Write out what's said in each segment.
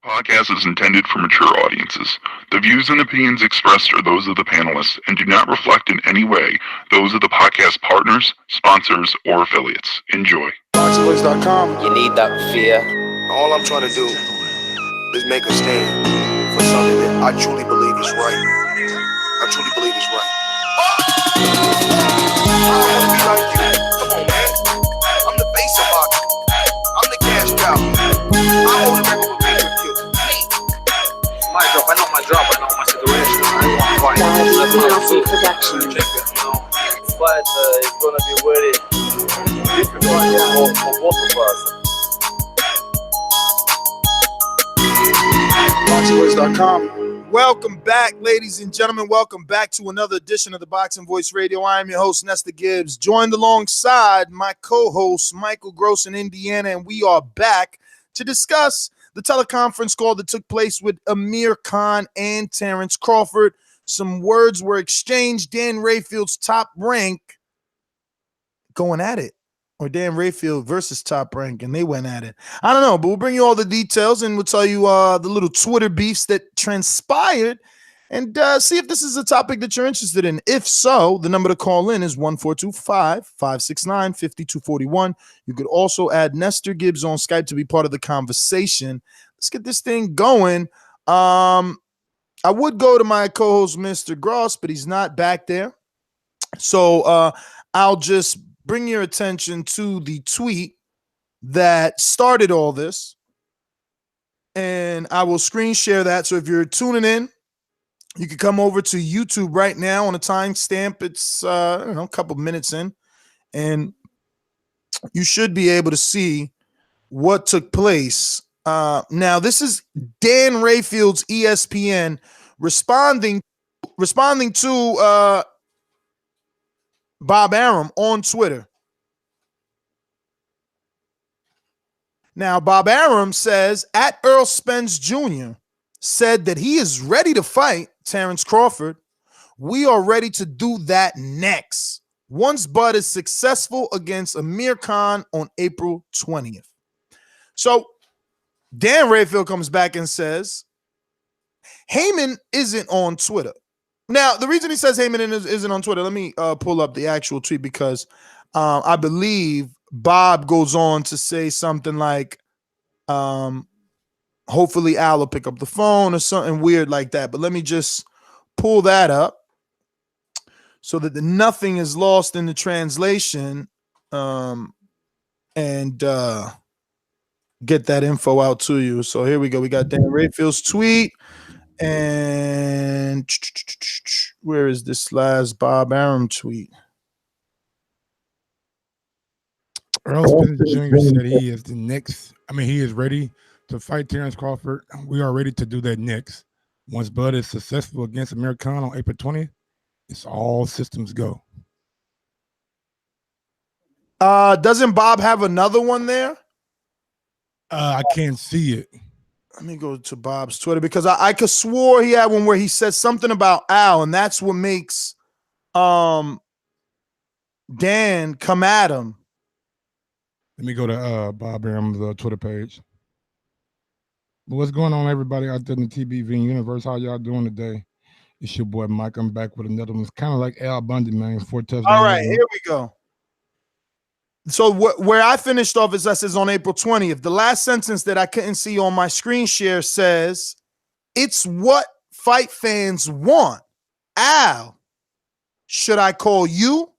Podcast is intended for mature audiences. The views and opinions expressed are those of the panelists and do not reflect in any way those of the podcast partners, sponsors, or affiliates. Enjoy. ThaBoxingvoice.com. You need that fear. All I'm trying to do is make a stand for something that I truly believe is right. I truly believe is right. I want to be like you. Come on, man. I'm the face of boxing. I'm the cash cow. I hold the record with Major Kill. My drop, I know my drop, I know my situation. I want to fight. But it's gonna be very difficult for both of us. ThaBoxingvoice.com. Welcome back, ladies and gentlemen. Welcome back to another edition of the Boxing Voice Radio. I am your host, Nestor Gibbs, joined alongside my co-host, Michael Gross in Indiana, and we are back to discuss the teleconference call that took place with Amir Khan and Terence Crawford. Some words were exchanged. Dan Rayfield's Top Rank going at it. Or Dan Rayfield versus Top Rank, and they went at it. I don't know, but we'll bring you all the details, and we'll tell you the little Twitter beefs that transpired, and see if this is a topic that you're interested in. If so, the number to call in is 1-425-569-5241. You could also add Nestor Gibbs on Skype to be part of the conversation. Let's get this thing going. I would go to my co-host, Mr. Gross, but he's not back there. So I'll just bring your attention to the tweet that started all this, and I will screen share that. So if you're tuning in, you can come over to YouTube right now on a timestamp. It's a couple minutes in, and you should be able to see what took place. Now, this is Dan Rayfield's ESPN responding to Bob Arum on Twitter. Now, Bob Arum says, at Earl Spence Jr. said that he is ready to fight Terence Crawford. We are ready to do that next, once Bud is successful against Amir Khan on April 20th. So Dan Rayfield comes back and says, Haymon isn't on Twitter. Now, the reason he says Haymon isn't on Twitter, let me pull up the actual tweet, because I believe Bob goes on to say something like, hopefully Al will pick up the phone or something weird like that. But let me just pull that up so that nothing is lost in the translation, and get that info out to you. So here we go. We got Dan Rayfield's tweet. And where is this last Bob Arum tweet? Earl Spence Jr. said he is he is ready to fight Terence Crawford. We are ready to do that next. Once Bud is successful against Amir Khan on April 20th, it's all systems go. Doesn't Bob have another one there? I can't see it. Let me go to Bob's Twitter, because I could swore he had one where he said something about Al, and that's what makes Dan come at him. Let me go to Bob Arum's Twitter page. But what's going on, everybody out there in the TBV universe? How y'all doing today? It's your boy Mike. I'm back with another one. It's kind of like Al Bundy, man. 4 touchdowns. All right, here we go. So where I finished off is that says on April 20th. The last sentence that I couldn't see on my screen share says, it's what fight fans want. Al, should I call you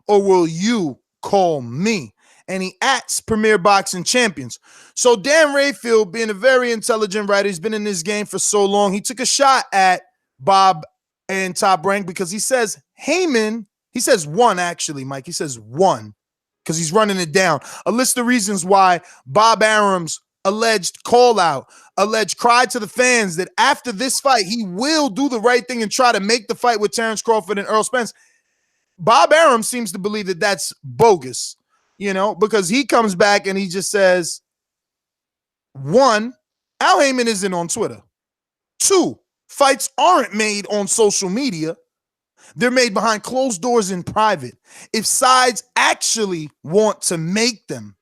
or will you call me? And he ats Premier Boxing Champions. So Dan Rayfield, being a very intelligent writer, he's been in this game for so long, he took a shot at Bob and Top Rank, because he says Haymon, he says one actually, Mike. He says one, because he's running it down. A list of reasons why Bob Arum's alleged call out, alleged cry to the fans that after this fight, he will do the right thing and try to make the fight with Terence Crawford and Earl Spence. Bob Arum seems to believe that that's bogus, because he comes back and he just says, one, Al Haymon isn't on Twitter. Two, fights aren't made on social media. They're made behind closed doors in private, if sides actually want to make them.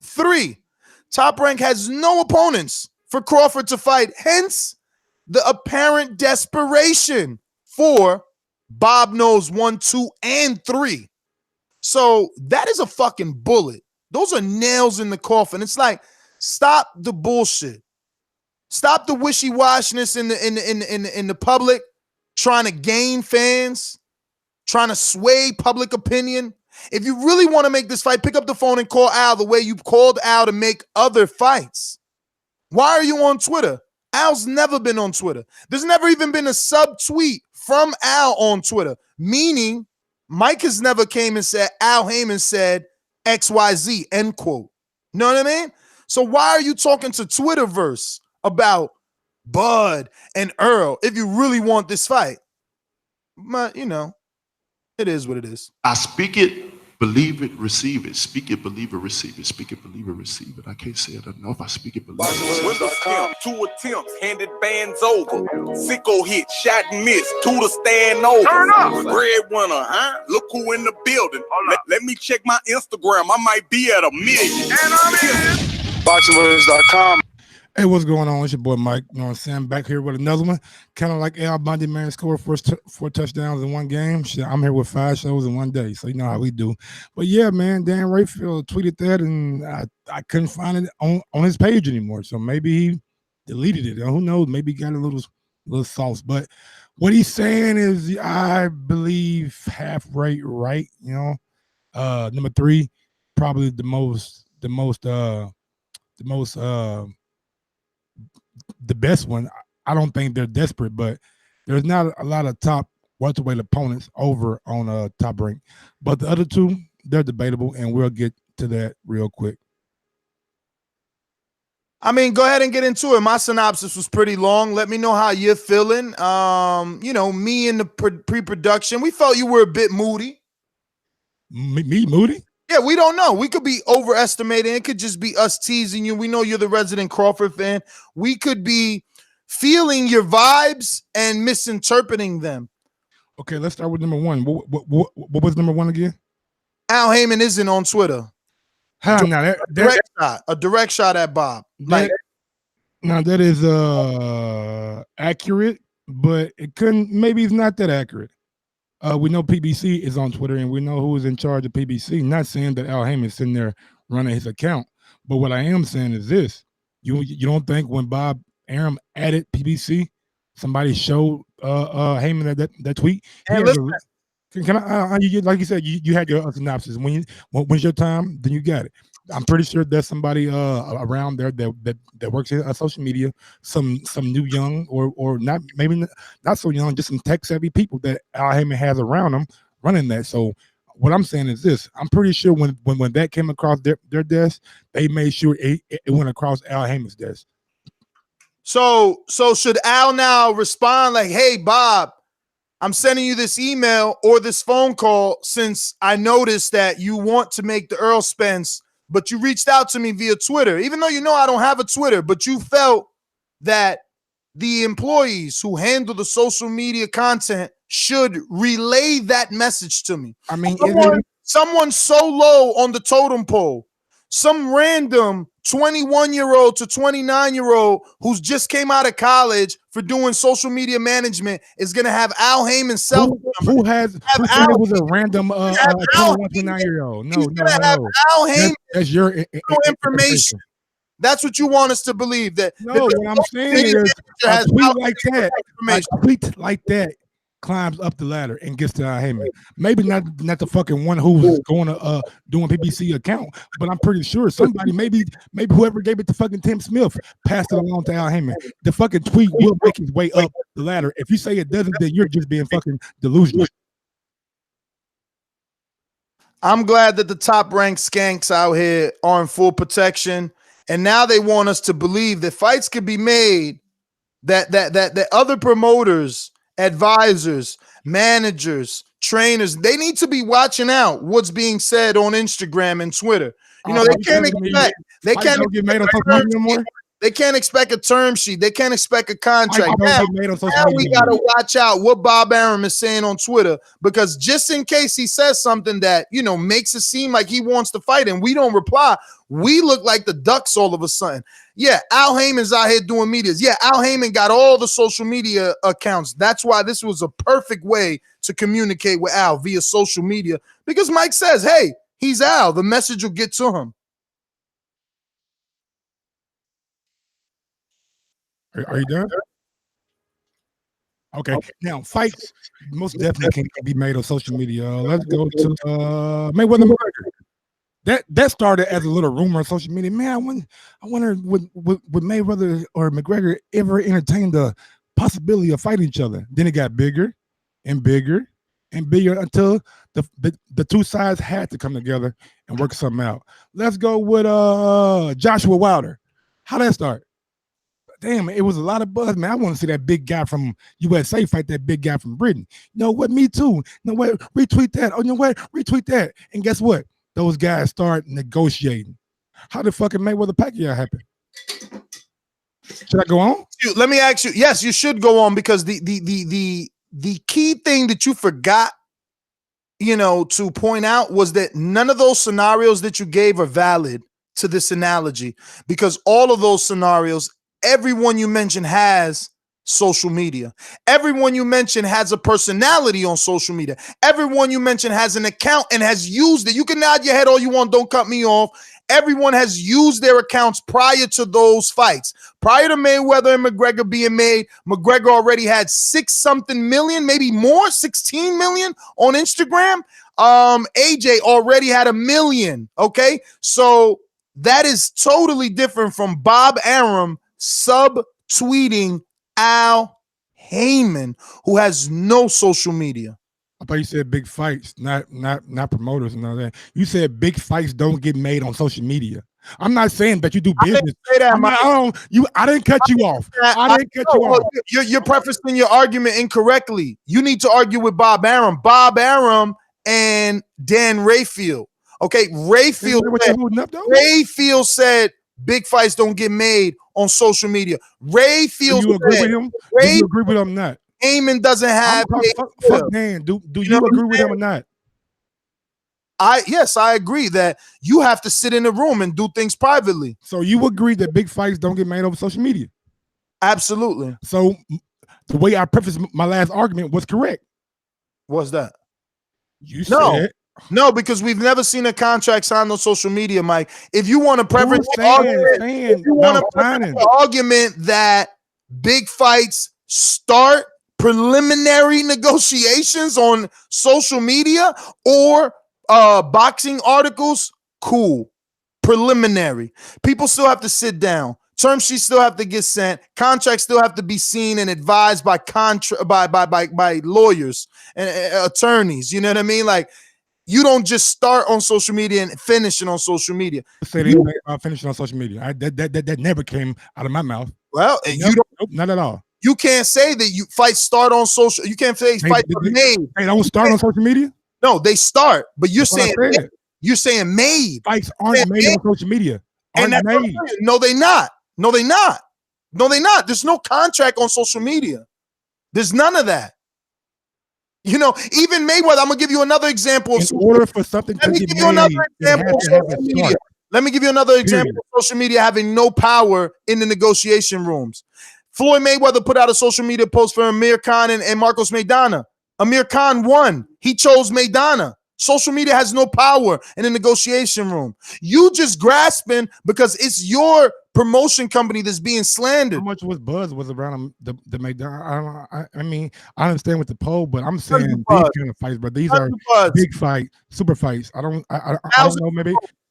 3, Top Rank has no opponents for Crawford to fight. Hence, the apparent desperation for Bob knows 1, 2, and 3. So that is a fucking bullet. Those are nails in the coffin. It's like, stop the bullshit. Stop the wishy-washiness in the public, trying to gain fans, trying to sway public opinion. If you really want to make this fight, pick up the phone and call Al the way you called Al to make other fights. Why are you on Twitter? Al's never been on Twitter. There's never even been a sub-tweet from Al on Twitter, meaning Mike has never came and said, Al Haymon said XYZ, end quote. Know what I mean? So why are you talking to Twitterverse about Bud and Earl if you really want this fight? But, you know, it is what it is. I speak it, believe it, receive it. Speak it, believe it, receive it. Speak it, believe it, receive it. I can't say it enough. I speak it, believe it. With the stamp, 2 attempts, handed bands over. Sicko hit, shot and miss, 2 to stand over. Turn up. Breadwinner, huh? Look who in the building. Let me check my Instagram. I might be at 1 million. And I'm in. ThaBoxingvoice.com. Hey, what's going on? It's your boy Mike. You know what I'm saying? Back here with another one. Kind of like Al Bundy, man, scored 4 touchdowns in one game. Shit, I'm here with 5 shows in one day, so you know how we do. But yeah, man, Dan Rayfield tweeted that, and I couldn't find it on his page anymore. So maybe he deleted it. Who knows? Maybe he got a little sauce. But what he's saying is, I believe half right. You know, number 3, probably the best one. I don't think they're desperate, but there's not a lot of top welterweight opponents over on Top Rank. But the other 2, they're debatable, and we'll get to that real quick. I mean, go ahead and get into it. My synopsis was pretty long. Let me know how you're feeling. You know, me in the pre-production, we felt you were a bit moody. Me moody? Yeah, we don't know. We could be overestimating. It could just be us teasing you. We know you're the resident Crawford fan. We could be feeling your vibes and misinterpreting them. Okay, let's start with number 1. What was number 1 again? Al Haymon isn't on Twitter. A direct shot at Bob. That is accurate, but maybe it's not that accurate. We know PBC is on Twitter, and we know who is in charge of PBC. Not saying that Al Haymon is sitting there running his account, but what I am saying is this: you don't think when Bob Arum added PBC, somebody showed Haymon that tweet? Hey, Can I? Like you said, you had your synopsis. When's your time? Then you got it. I'm pretty sure there's somebody around there that works in social media, some new young or not, maybe not so young, just some tech savvy people that Al Haymon has around them running that. So what I'm saying is this: I'm pretty sure when that came across their desk, they made sure it went across Al Haymon's desk. So should Al now respond like, "Hey, Bob, I'm sending you this email or this phone call since I noticed that you want to make the Earl Spence, but you reached out to me via Twitter, even though you know I don't have a Twitter, but you felt that the employees who handle the social media content should relay that message to me." I mean, someone so low on the totem pole, some random 21-year-old to 29-year-old who's just came out of college for doing social media management is going to have Al Haymon self. Who was a random 29-year-old? No. Al Haymon. That's your information. That's what you want us to believe. What I'm saying is a tweet like that climbs up the ladder and gets to Al Haymon. Maybe not the fucking one who was going to doing PBC account, but I'm pretty sure somebody, maybe whoever gave it to fucking Tim Smith, passed it along to Al Haymon. The fucking tweet will make its way up the ladder. If you say it doesn't, then you're just being fucking delusional. I'm glad that the top ranked skanks out here are in full protection, and now they want us to believe that fights could be made, that other promoters, advisors, managers, trainers, they need to be watching out what's being said on Instagram and Twitter. You know, they can't They can't expect a term sheet. They can't expect a contract. Now we got to watch out what Bob Arum is saying on Twitter, because just in case he says something that, you know, makes it seem like he wants to fight and we don't reply, we look like the ducks all of a sudden. Yeah, Al Haymon's out here doing medias. Yeah, Al Haymon got all the social media accounts. That's why this was a perfect way to communicate with Al, via social media, because Mike says, hey, he's Al. The message will get to him. Are you done? Okay. Now, fights most definitely can be made on social media. Let's go to Mayweather McGregor. That started as a little rumor on social media. Man, I wonder would Mayweather or McGregor ever entertain the possibility of fighting each other? Then it got bigger and bigger and bigger until the two sides had to come together and work something out. Let's go with Joshua Wilder. How'd that start? Damn, it was a lot of buzz, man. I want to see that big guy from USA fight that big guy from Britain. You know what? Me too. You know what? Retweet that. Oh, you know what? Retweet that. And guess what? Those guys start negotiating. How the fucking Mayweather Pacquiao happen? Should I go on? Let me ask you. Yes, you should go on, because the key thing that you forgot, you know, to point out was that none of those scenarios that you gave are valid to this analogy, because all of those scenarios, everyone you mentioned has social media. Everyone you mentioned has a personality on social media. Everyone you mentioned has an account and has used it. You can nod your head all you want. Don't cut me off. Everyone has used their accounts prior to those fights. Prior to Mayweather and McGregor being made, McGregor already had 6-something million, maybe more, 16 million on Instagram. AJ already had 1 million. Okay. So that is totally different from Bob Arum sub-tweeting Al Haymon, who has no social media. I thought you said big fights, not promoters and all that. You said big fights don't get made on social media. I'm not saying that you do business. I didn't cut you off. I didn't cut you off. You're prefacing your argument incorrectly. You need to argue with Bob Arum. Bob Arum and Dan Rayfield. Okay, Rayfield said big fights don't get made on social media. Rayfield, do you agree with him? Do you agree with him or not? Haymon doesn't have. Fuck Dan. Do you agree with him or not? Yes, I agree that you have to sit in a room and do things privately. So you agree that big fights don't get made over social media? Absolutely. So the way I prefaced my last argument was correct. What's that? You said no, because we've never seen a contract signed on social media, Mike. If you want to preference the argument that big fights start preliminary negotiations on social media or boxing articles, cool. Preliminary. People still have to sit down. Term sheets still have to get sent. Contracts still have to be seen and advised by lawyers and attorneys. You know what I mean? Like, you don't just start on social media and finish it on social media. Say anything about finishing on social media. That never came out of my mouth. Well, nope, not at all. You can't say that you fights start on social. You can't say fights are made. They don't start on social media. No, they start, but you're saying made. Fights aren't made on social media. Made. No, they not. No, they not. No, they not. There's no contract on social media. There's none of that. You know, even Mayweather, I'm going to give you another example. In order for something to be made, let me give you another example of social media having no power in the negotiation rooms. Floyd Mayweather put out a social media post for Amir Khan and Marcos Maidana. Amir Khan won. He chose Maidana. Social media has no power in the negotiation room. You just grasping because it's your promotion company that's being slandered. How much buzz was around the Maidana? I mean, I understand with the poll, but I'm saying these kind of fights, but these are big fight, super fights. I don't know.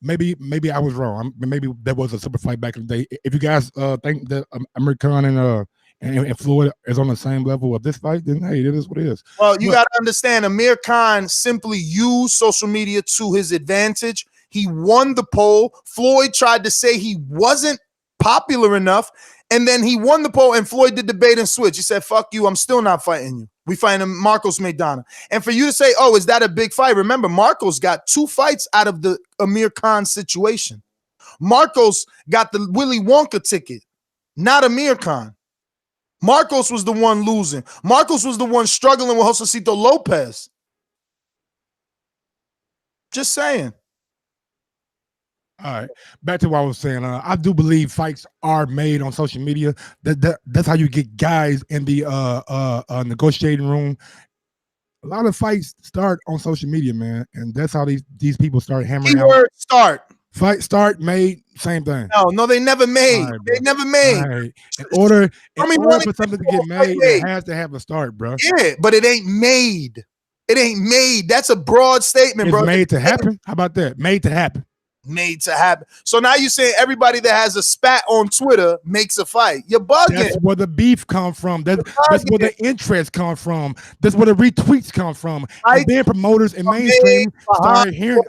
Maybe I was wrong. Maybe there was a super fight back in the day. If you guys think that Amir Khan and Floyd is on the same level of this fight, then hey, it is what it is. Well, you got to understand, Amir Khan simply used social media to his advantage. He won the poll. Floyd tried to say he wasn't popular enough, and then he won the poll, and Floyd did the bait and switch. He said, fuck you, I'm still not fighting you. We fighting Marcos Maidana. And for you to say, oh, is that a big fight? Remember, Marcos got 2 fights out of the Amir Khan situation. Marcos got the Willy Wonka ticket. not Amir Khan. Marcos was the one losing. Marcos was the one struggling with Josecito Lopez. Just saying. All right, back to what I was saying. I do believe fights are made on social media. That's how you get guys in the negotiating room. A lot of fights start on social media, man, and that's how these people start hammering out. Keyword start. Fight start made, same thing. No, they never made. Right, they never made. Right. In order really for something to get made, it has to have a start, bro. Yeah, but it ain't made. It ain't made. That's a broad statement, It's bro. made to happen. How about that? Made to happen. Made to happen. So now you're saying everybody that has a spat on Twitter makes a fight. You're bugging. That's where the beef come from. That's where the interest come from. That's where the retweets come from. And then promoters and mainstream start hearing.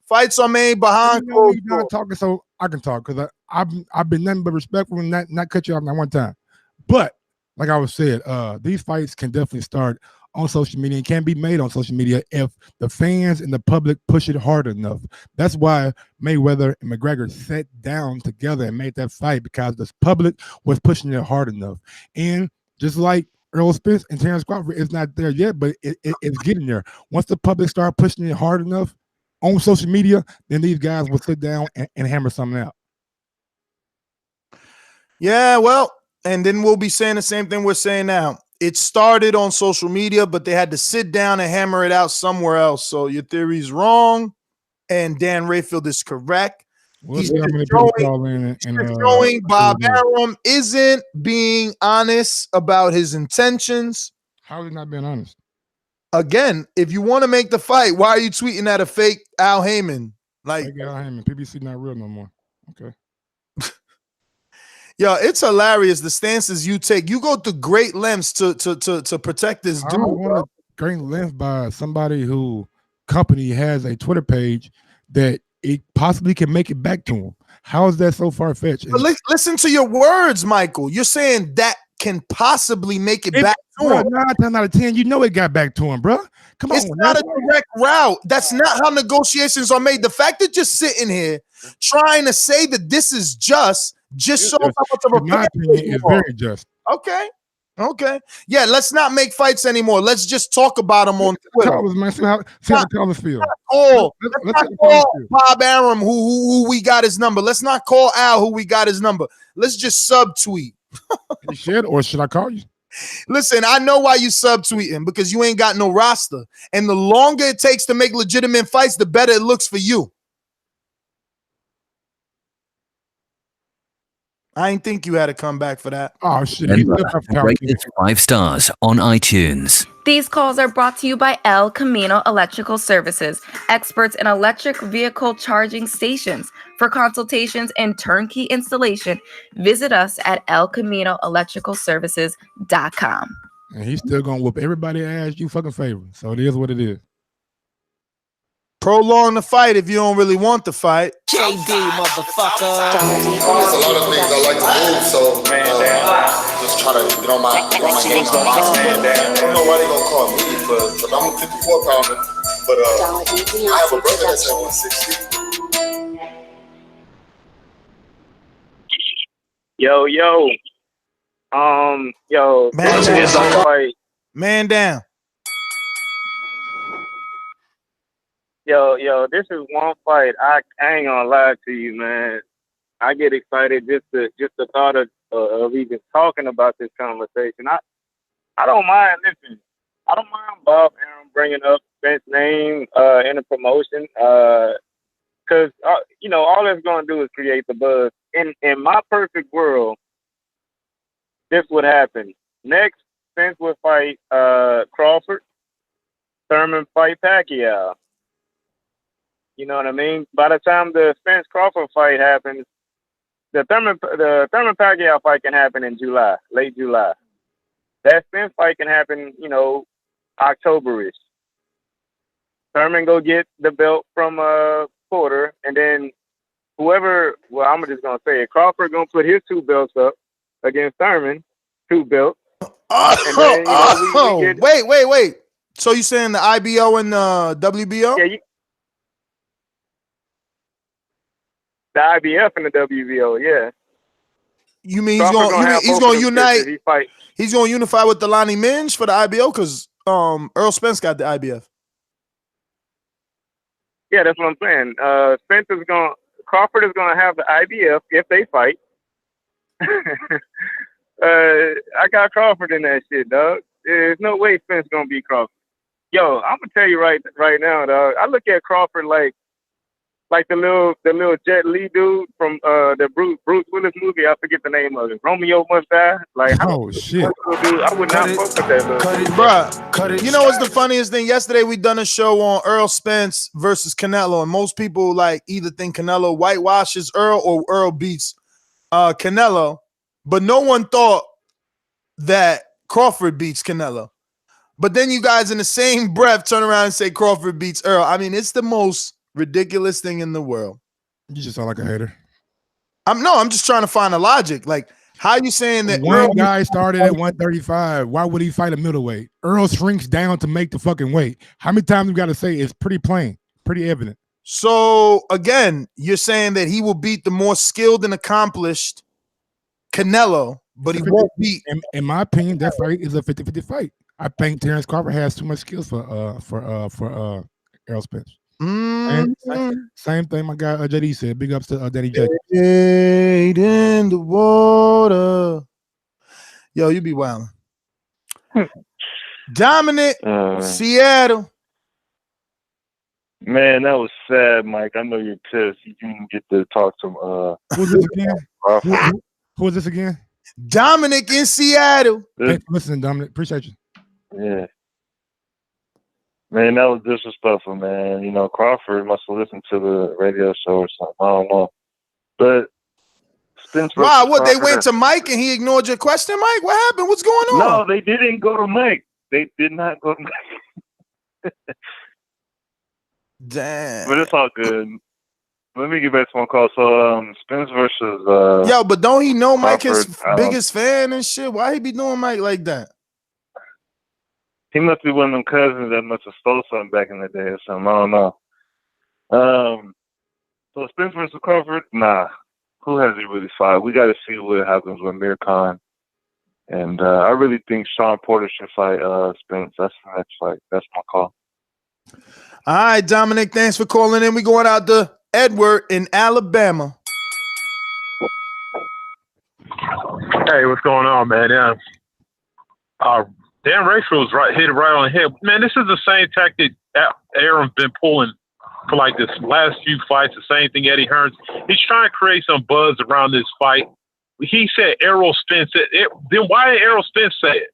Fights are made behind closed doors. Talking, so I can talk because I've been nothing but respectful and not cut you off that one time. But like I was said, these fights can definitely start on social media and can be made on social media if the fans and the public push it hard enough. That's why Mayweather and McGregor sat down together and made that fight, because the public was pushing it hard enough. And just like Earl Spence and Terrence Crawford, it's not there yet, but it's getting there. Once the public start pushing it hard enough on social media, then these guys will sit down and hammer something out. Yeah, well, and then we'll be saying the same thing we're saying now. It started on social media, but they had to sit down and hammer it out somewhere else. So your theory's wrong, and Dan Rayfield is correct. He's showing Bob Arum isn't being honest about his intentions. How is he not being honest? Again, if you want to make the fight, why are you tweeting at a fake Al Haymon? Like Al Haymon, PBC not real no more. Okay. Yo, it's hilarious the stances you take. You go to great lengths to protect this dude. I don't want to great length by somebody who company has a Twitter page that it possibly can make it back to him. How is that so far-fetched? But listen to your words, Michael. You're saying that can possibly make it back to him. 9 times out of 10, you know it got back to him, bro. Come on. It's not a direct route. That's not how negotiations are made. The fact that you're sitting here trying to say that this is just shows how much of a my opinion is very just. Okay. Yeah, let's not make fights anymore. Let's just talk about them on Twitter. See how the callers feel. Let's not call Bob Arum who we got his number. Let's not call Al who we got his number. Let's just subtweet. Or should I call you? Listen, I know why you subtweeting, because you ain't got no roster. And the longer it takes to make legitimate fights, the better it looks for you. I ain't think you had to come back for that. Oh, shit. Rated 5 stars on iTunes. These calls are brought to you by El Camino Electrical Services, experts in electric vehicle charging stations. For consultations and turnkey installation, visit us at elcaminoelectricalservices.com. And he's still going to whoop everybody ass you fucking favor. So it is what it is. Prolong the fight if you don't really want the fight. JD, motherfucker. There's a lot of things I like to move, so just try to get on my hands on my stand. I don't know why they gonna call me, but I'm a 54 pounder. But I have a brother that's at 160. Yo, Man down. Yo, this is one fight. I ain't gonna lie to you, man. I get excited just the thought of even talking about this conversation. I don't mind. Listen, I don't mind Bob Arum bringing up Spence's name in the promotion, because all it's gonna do is create the buzz. In my perfect world, this would happen. Next, Spence would fight Crawford. Thurman fight Pacquiao. You know what I mean? By the time the Spence Crawford fight happens, the Thurman Pacquiao fight can happen in July, late July. That Spence fight can happen, October-ish. Thurman go get the belt from Porter, and then whoever, I'm just gonna say it, Crawford gonna put his 2 belts up against Thurman, 2 belts. Wait. So you saying the IBO and the WBO? Yeah, the IBF and the WBO, yeah. You mean Crawford he's going to unite? If he fight. He's going to unify with Delani Minge for the IBO because Earl Spence got the IBF. Yeah, that's what I'm saying. Crawford is going to have the IBF if they fight. I got Crawford in that shit, dog. There's no way Spence going to beat Crawford. Yo, I'm gonna tell you right now, dog. I look at Crawford like the little Jet Li dude from the Bruce Willis movie. I forget the name of it. Romeo Must Die. Like, shit. I would not fuck with that little dude. Bruh, you know what's the funniest thing? Yesterday we done a show on Earl Spence versus Canelo, and most people like either think Canelo whitewashes Earl or Earl beats Canelo, but no one thought that Crawford beats Canelo. But then you guys in the same breath turn around and say Crawford beats Earl. I mean, it's the most ridiculous thing in the world. You just sound like a hater. I'm just trying to find a logic. Like, how you saying that one guy started at 135? Why would he fight a middleweight? Earl shrinks down to make the fucking weight. How many times we got to say it's pretty plain, pretty evident? So again, you're saying that he will beat the more skilled and accomplished Canelo, but he won't beat. In my opinion, that fight is a 50-50 fight. I think Terrence Crawford has too much skills for Errol Spence. Same thing my guy JD said. Big ups to Danny J. In the water. Yo, you be wilding. Dominic, Seattle. Man, that was sad, Mike. I know you're pissed. You didn't get to talk to who's this again? Who is this again? Dominic in Seattle. Hey, listen, Dominic, appreciate you. Yeah. Man, that was disrespectful, man. You know, Crawford must have listened to the radio show or something. I don't know. But Spence. Wow, what? They went to Mike and he ignored your question, Mike? What happened? What's going on? No, they didn't go to Mike. They did not go to Mike. Damn. But it's all good. Let me get back to my call. So, Spence versus yo, but don't he know Mike Crawford, his biggest fan and shit? Why he be doing Mike like that? He must be one of them cousins that must have stole something back in the day or something. I don't know. So Spence versus Crawford, nah. Who has he really fought? We got to see what happens with Amir Khan. And I really think Sean Porter should fight Spence. That's the next fight. That's my call. All right, Dominic, thanks for calling in. We going out to Edward in Alabama. Hey, what's going on, man? Dan Rayfield hit it right on the head. Man, this is the same tactic Aaron's been pulling for like this last few fights. The same thing Eddie Hearns. He's trying to create some buzz around this fight. He said Errol Spence. Then why did Errol Spence say it?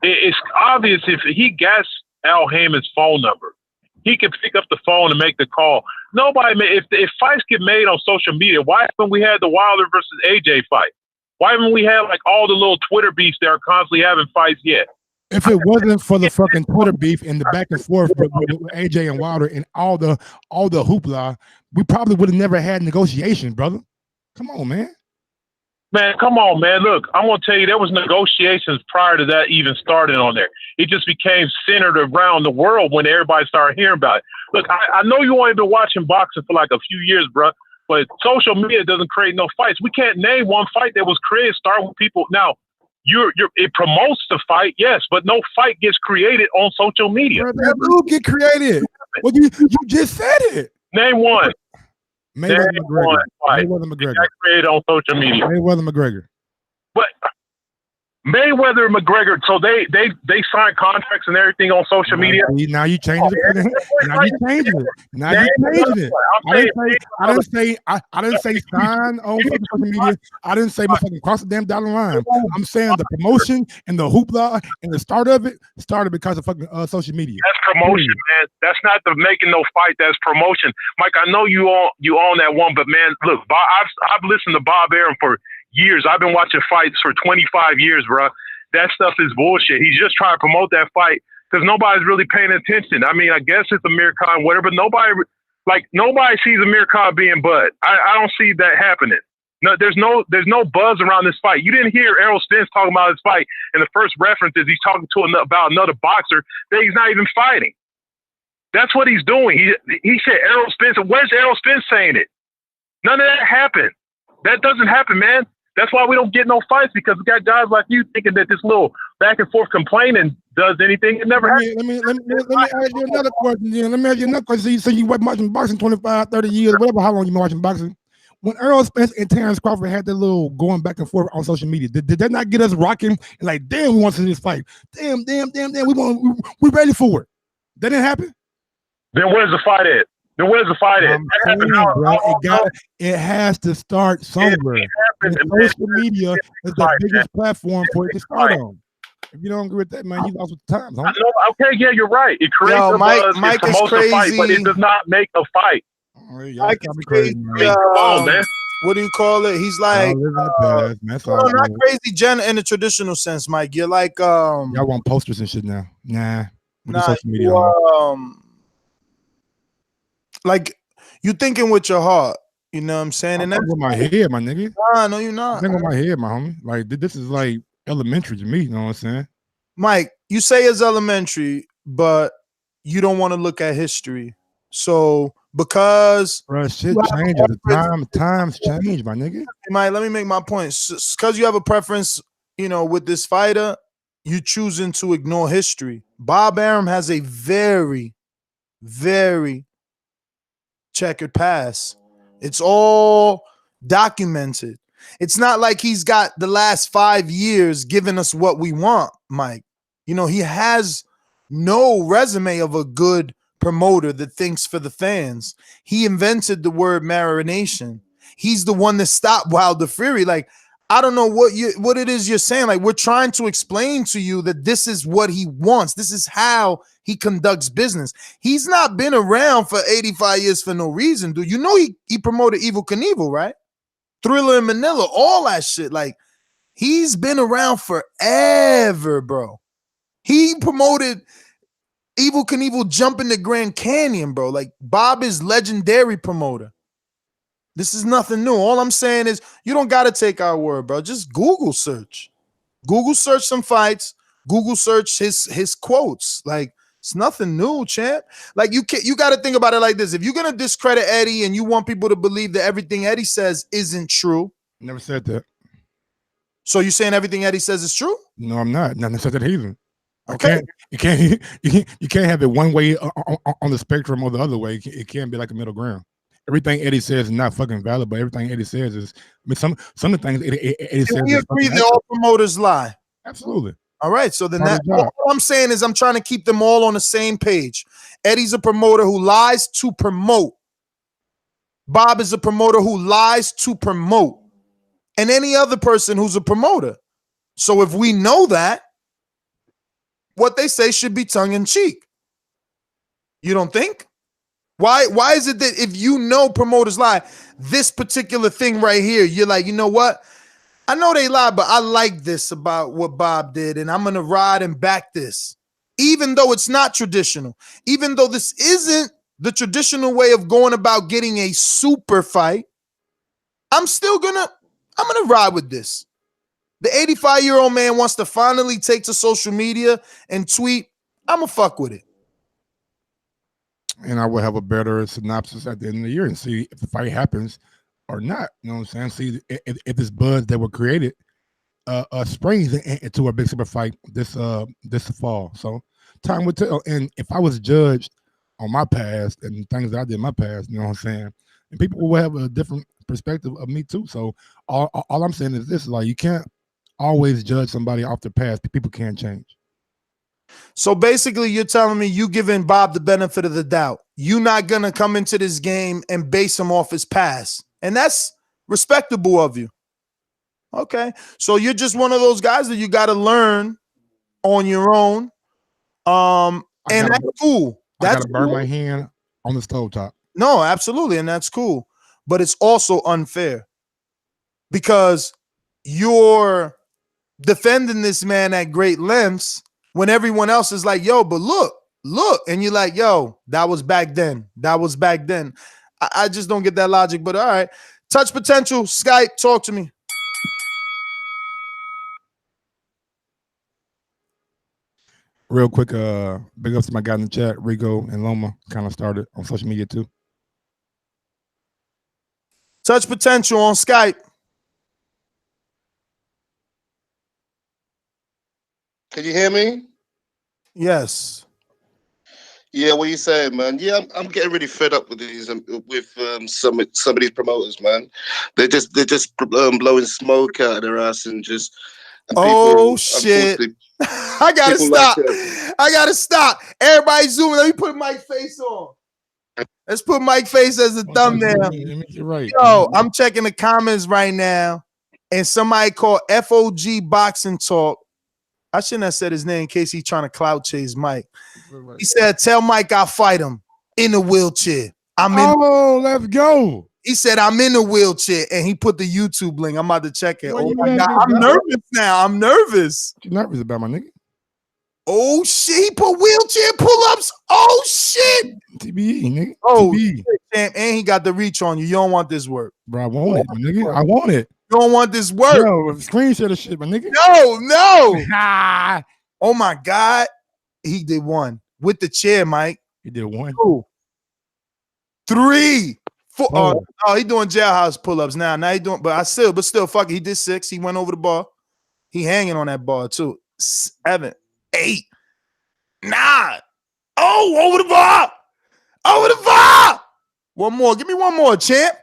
It's obvious if he gets Al Haymon's phone number, he can pick up the phone and make the call. If fights get made on social media, why haven't we had the Wilder versus AJ fight? Why haven't we had like all the little Twitter beefs that are constantly having fights yet? If it wasn't for the fucking Twitter beef and the back and forth with AJ and Wilder and all the hoopla, we probably would have never had negotiations, brother. Come on, man. Man, come on, man. Look, I'm going to tell you, there was negotiations prior to that even starting on there. It just became centered around the world when everybody started hearing about it. Look, I know you only been watching boxing for like a few years, bro, but social media doesn't create no fights. We can't name one fight that was created starting with people. Now, it promotes the fight, yes, but no fight gets created on social media. Who get created? Well, you just said it. Name one. Mayweather McGregor. Got created on social media. Mayweather McGregor. But Mayweather and McGregor, so they signed contracts and everything on social media. Now you change it. Now you change it. I didn't say sign on social media. I didn't say motherfucking cross the damn dollar line. I'm saying the promotion and the hoopla and the start of it started because of fucking social media. That's promotion, man. That's not the making no fight. That's promotion, Mike. I know you own that one, but man, look, I've listened to Bob Arum for years. I've been watching fights for 25 years, bro. That stuff is bullshit. He's just trying to promote that fight because nobody's really paying attention. I mean, I guess it's Amir Khan, whatever, but nobody sees Amir Khan being Bud. I don't see that happening. No, there's no buzz around this fight. You didn't hear Errol Spence talking about this fight, and the first reference is he's talking to about another boxer that he's not even fighting. That's what he's doing. He said Errol Spence. Where's Errol Spence saying it? None of that happened. That doesn't happen, man. That's why we don't get no fights, because we got guys like you thinking that this little back and forth complaining does anything. It never happens. Let me ask you another question. Then. Let me ask you another question. You say you been watching boxing 25, 30 years, whatever, how long you been watching boxing. When Earl Spence and Terrence Crawford had that little going back and forth on social media, did that not get us rocking? And like, damn, we want to see this fight. Damn, we ready for it. That didn't happen? Then where's the fight at? It has to start somewhere. Social media is the biggest platform for it to start on. If you don't agree with that, man, you lost with the times. Huh? Okay, yeah, you're right. It creates a buzz, it promotes a fight, but it does not make a fight. Mike is crazy. Come on, man. What do you call it? He's like, not crazy, Jen, in the traditional sense, Mike. You're like, y'all want posters and shit now? Nah, social media. Like you thinking with your heart, you know what I'm saying? And that's with my head, my nigga. Nah, no, you're not. I think with my head, my homie. Like this is like elementary to me. You know what I'm saying? Mike, you say it's elementary, but you don't want to look at history. So because shit changes, times change, my nigga. Mike, let me make my point. Because you have a preference, you know, with this fighter, you choosing to ignore history. Bob Arum has a very, very checkered past. It's all documented. It's not like he's got the last 5 years giving us what we want, Mike. You know, he has no resume of a good promoter that thinks for the fans. He invented the word marination. He's the one that stopped Wilder Fury. Like, I don't know what it is you're saying. Like, we're trying to explain to you that this is what he wants. This is how he conducts business. He's not been around for 85 years for no reason, dude. You know he promoted Evel Knievel, right? Thriller in Manila, all that shit. Like, he's been around forever, bro. He promoted Evel Knievel jumping the Grand Canyon, bro. Like, Bob is legendary promoter. This is nothing new. All I'm saying is you don't got to take our word, bro. Just Google search. Google search some fights. Google search his quotes. Like, it's nothing new, champ. Like, you got to think about it like this. If you're going to discredit Eddie and you want people to believe that everything Eddie says isn't true. Never said that. So you're saying everything Eddie says is true? No, I'm not. Never said that either. Okay. You can't have it one way on the spectrum or the other way. It can't be like a middle ground. Everything Eddie says is not fucking valid, but everything Eddie says is. I mean, some of the things Eddie says. We agree that all promoters lie. Absolutely. All right. So then all I'm saying is I'm trying to keep them all on the same page. Eddie's a promoter who lies to promote. Bob is a promoter who lies to promote. And any other person who's a promoter. So if we know that, what they say should be tongue in cheek. You don't think? Why is it that if you know promoters lie, this particular thing right here, you're like, you know what? I know they lie, but I like this about what Bob did, and I'm going to ride and back this. Even though it's not traditional, even though this isn't the traditional way of going about getting a super fight, I'm going to ride with this. The 85-year-old man wants to finally take to social media and tweet, I'm going to fuck with it. And I will have a better synopsis at the end of the year and see if the fight happens or not. You know what I'm saying? See if this buzz that were created springs into a big super fight this fall. So time will tell. And if I was judged on my past and things that I did in my past, you know what I'm saying? And people will have a different perspective of me too. So all I'm saying is this: like, you can't always judge somebody off their past. People can't change. So basically, you're telling me you giving Bob the benefit of the doubt. You're not going to come into this game and base him off his past. And that's respectable of you. Okay. So you're just one of those guys that you got to learn on your own. And that's cool. I got to burn my hand on the stovetop. No, absolutely. And that's cool. But it's also unfair because you're defending this man at great lengths when everyone else is like, yo, but look. And you're like, yo, that was back then. I just don't get that logic, but all right. Touch Potential, Skype, talk to me. Real quick, big ups to my guy in the chat, Rico and Loma, kind of started on social media too. Touch Potential on Skype. Can you hear me? Yes. Yeah, what you saying, man? Yeah, I'm getting really fed up with these some of these promoters, man. They're just blowing smoke out of their ass and just. And Oh shit! I gotta stop. I gotta stop. Everybody zoom. Let me put Mike face on. Let's put Mike face as the thumbnail. You're right. Yo, I'm checking the comments right now, and somebody called FOG Boxing Talk. I shouldn't have said his name in case he's trying to clout chase Mike. He said, "Tell Mike I'll fight him in the wheelchair." Let's go. He said, "I'm in the wheelchair," and he put the YouTube link. I'm about to check it. Oh my God, I'm nervous now. I'm nervous. You nervous about my nigga? Oh shit! He put wheelchair pull-ups. Oh shit! TBE, nigga. Oh TBE. shit, and he got the reach on you. You don't want this work, bro. I want it, my nigga. I want it. You don't want this work. Yo, screenshot of shit, my nigga. No. Oh my God, he did one with the chair, Mike. He did one. 2, 3, 4. Oh, he doing jailhouse pull-ups now. Now he doing, but still, fuck it. He did 6. He went over the bar. He hanging on that bar too. 7, 8, 9. Oh, over the bar. Over the bar. One more. Give me one more, champ.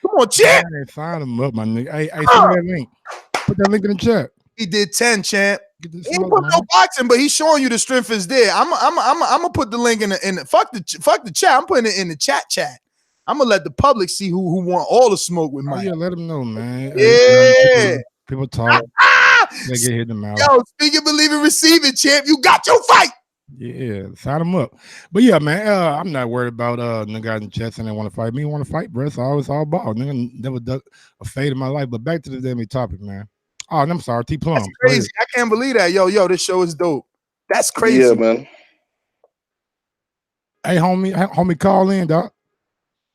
Come on, champ. Hey, sign him up, my nigga. Hey, send me that link. Put that link in the chat. He did 10, champ. He ain't put no boxing, but he's showing you the strength is there. I'm gonna put the link in the fuck the chat. I'm putting it in the chat. I'm gonna let the public see who want all the smoke with Mike. Yeah, let them know, man. Yeah. People talk. They get hit in the mouth. Yo, speak it, believe it, receive it, champ. You got your fight. Yeah, sign them up. But yeah, man, I'm not worried about nigga in the chest and they want to fight me. Want to fight, bro? It's all ball. Nigga never done a fade in my life. But back to the damn topic, man. Oh, and I'm sorry, T Plum. That's crazy. I can't believe that. Yo, this show is dope. That's crazy. Yeah, man. Hey, homie, call in, dog.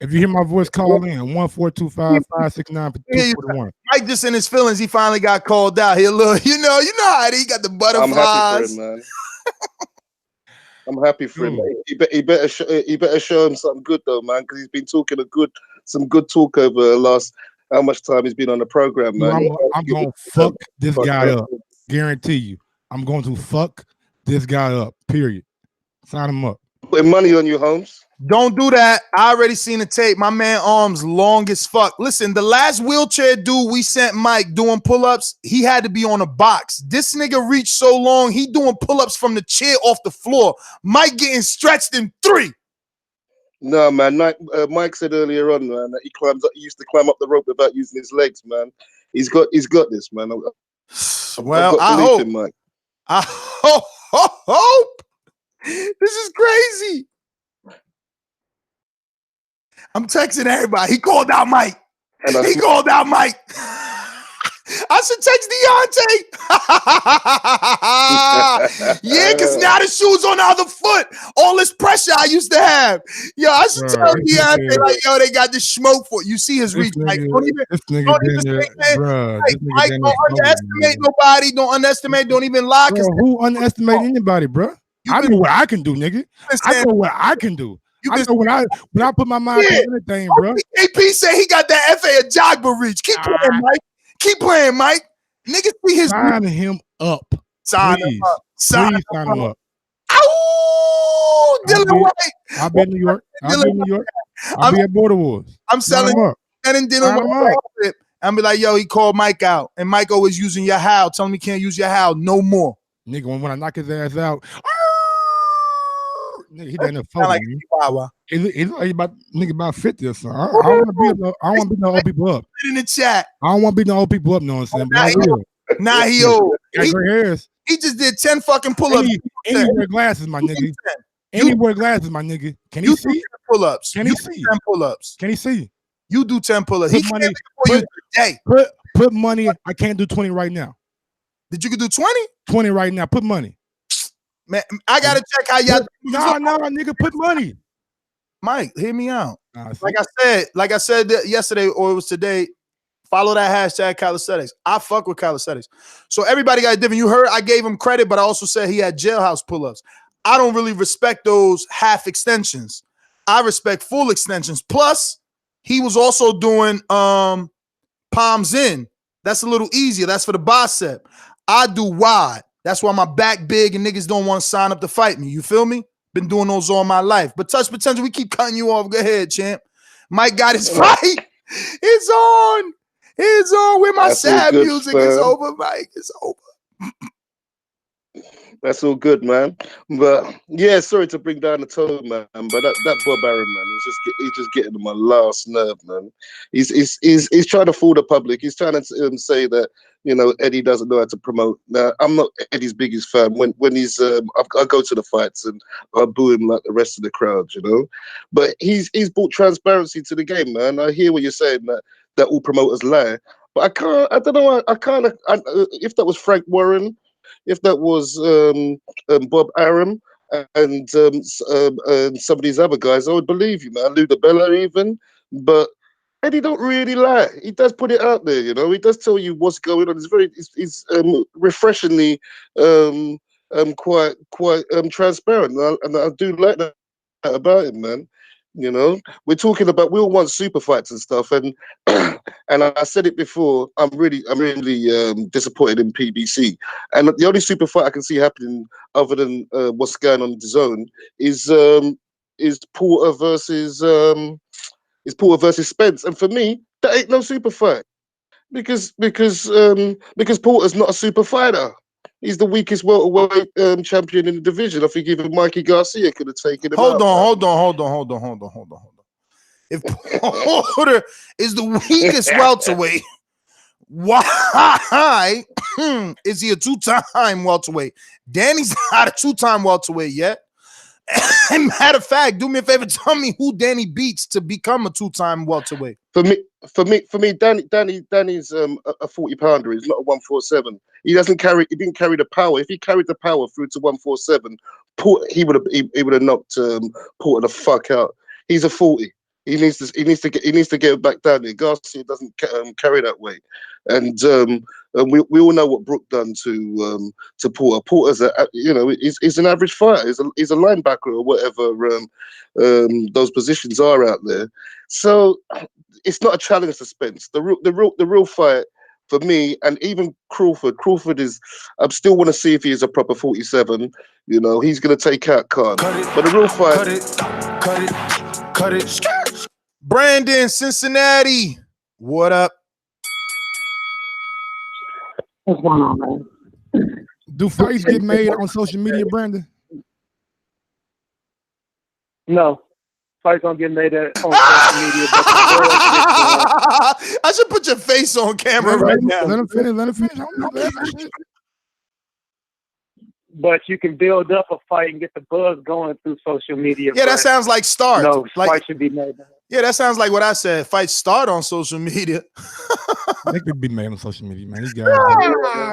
If you hear my voice, call in 1-425-569-241. Mike just in his feelings. He finally got called out. He a little, you know how he got the butterflies. I'm happy for him, man. I'm happy for him. He better show him something good though, man, because he's been talking some good talk over the last how much time he's been on the program, man. I'm gonna fuck this guy up. Guarantee you. I'm going to fuck this guy up. Period. Sign him up. Putting money on you, Holmes. Don't do that. I already seen the tape. My man arms long as fuck. Listen, the last wheelchair dude we sent Mike doing pull-ups, he had to be on a box. This nigga reached so long, he doing pull-ups from the chair off the floor. Mike getting stretched in 3. No, man. Mike said earlier on, man, that he used to climb up the rope without using his legs, man. He's got this, man. Well, I hope. In Mike. I hope. This is crazy. I'm texting everybody. He called out Mike. He called out Mike. I should text Deontay. Yeah, because now the shoe's on the other foot. All this pressure I used to have. Yo, I should tell Deontay, like, yo, they got this smoke for you. See his reach. Like, don't even Mike, don't underestimate nobody. Don't underestimate. Don't even lie. Who underestimate anybody, bro? I know what I can do, nigga. I know what I can do. I know when I put my mind on anything, bro. AP said he got that FA Jogba reach. Keep playing, Mike. Keep playing, Mike. Niggas see his sign him up. Sign him up. Sign him up. Ow! Dylan White. I'll be in New York. I'll be at Border Wars. I'm selling Dylan White. I'm be like, yo, he called Mike out. And Mike always using your how. Tell him he can't use your how no more. Nigga, when I knock his ass out, nigga, he done like he look like about 50 or something. I don't want to beat no old people up. Put it in the chat. I don't want to beat no old people up, no one. Nah, he old. Got gray hairs. He just did 10 fucking pull-ups. And he wear glasses, my nigga. And he wear glasses, my nigga. Can he see? Pull-ups. Can he see? 10 pull-ups. Can he see? You do 10 pull-ups. He money for you today. Put money. I can't do 20 right now. Did you do 20? 20 right now. Put money. Man, I gotta check how y'all. No, nigga, put money. Mike, hear me out. Like I said yesterday, or it was today. Follow that hashtag calisthenics. I fuck with calisthenics. So everybody got different. You heard I gave him credit, but I also said he had jailhouse pull-ups. I don't really respect those half extensions. I respect full extensions. Plus, he was also doing palms in. That's a little easier. That's for the bicep. I do wide. That's why my back big and niggas don't want to sign up to fight me. You feel me? Been doing those all my life. But Touch Potential, we keep cutting you off. Go ahead, champ. Mike got his fight. It's on. It's on with my That's all sad good, music. It's fam. over, Mike. It's over. That's all good, man. But yeah, sorry to bring down the tone, man. But that Bob Arum, man, he's just getting on my last nerve, man. He's trying to fool the public. He's trying to say that, you know, Eddie doesn't know how to promote. Now, I'm not Eddie's biggest fan. When he's I go to the fights and I boo him like the rest of the crowd, you know. But he's brought transparency to the game, man. I hear what you're saying, that all promoters lie. But I don't know. If that was Frank Warren, if that was Bob Arum and some of these other guys, I would believe you, man. Lou DiBella even. But Eddie don't really lie. He does put it out there, you know. He does tell you what's going on. It's refreshingly quite transparent, and I do like that about him, man. You know, we're talking about, we all want super fights and stuff, and and I said it before. I'm really disappointed in PBC, and the only super fight I can see happening other than what's going on in Dazn is Porter versus Spence, and for me that ain't no super fight because Porter's not a super fighter. He's the weakest welterweight champion in the division. I think even Mikey Garcia could have taken him out. Hold on. If Porter is the weakest welterweight, why is he a two-time welterweight? Danny's not a two-time welterweight yet. And matter of fact, do me a favor, tell me who Danny beats to become a two-time welterweight. For me, Danny's a 40-pounder. He's not a 147. He didn't carry the power. If he carried the power through to 147, he would have knocked Porter the fuck out. He's a 40. He needs to get back down there. Garcia doesn't carry that weight, and we all know what Brook done to Porter. Porter's he's an average fighter. He's a linebacker or whatever those positions are out there. So it's not a challenge to Spence. The real fight for me, and even Crawford. Crawford is. I still want to see if he is a proper 47. You know, he's going to take out Khan. But the real fight. Cut it. Brandon, Cincinnati. What up? What's going on, man? Do fights get made on social media, Brandon? No. Fights don't get made on social media. I should put your face on camera right now. Let him finish. But you can build up a fight and get the buzz going through social media. Yeah, that sounds like start. No, like, fight should be made. Yeah, that sounds like what I said. Fights start on social media. They could be made on social media, man. These guys,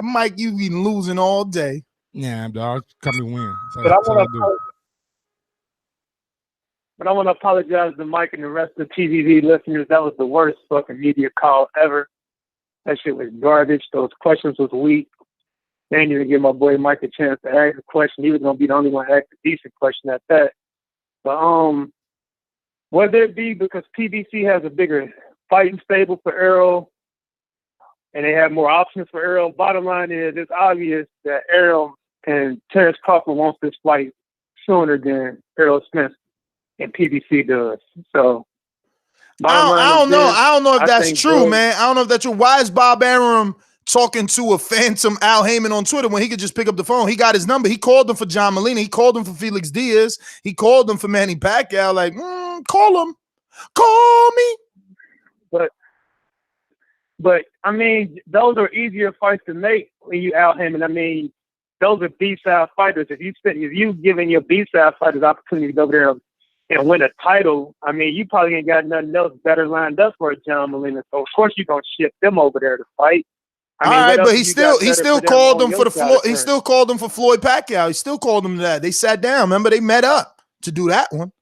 Mike, you been losing all day. Yeah, dog. Come and win. But I want to apologize to Mike and the rest of the TVV listeners. That was the worst fucking media call ever. That shit was garbage. Those questions was weak. They didn't even give my boy Mike a chance to ask a question. He was going to be the only one to ask a decent question at that. But whether it be because PBC has a bigger fighting stable for Errol and they have more options for Errol, bottom line is it's obvious that Errol and Terrence Crawford wants this fight sooner than Errol Spence and PBC does. So I don't know if that's true, man. I don't know if that's true. Why is Bob Arum talking to a phantom Al Haymon on Twitter when he could just pick up the phone? He got his number. He called him for John Molina. He called him for Felix Diaz. He called him for Manny Pacquiao. Like, call him. Call me. But I mean, those are easier fights to make when you Al Haymon. I mean, those are B-side fighters. If you giving your B-side fighters opportunity to go over there and win a title, I mean, you probably ain't got nothing else better lined up for a John Molina. So of course you're gonna ship them over there to fight. All right, but he still called them for the Floyd. He still called them for Floyd Pacquiao. He still called them that. They sat down. Remember, they met up to do that one.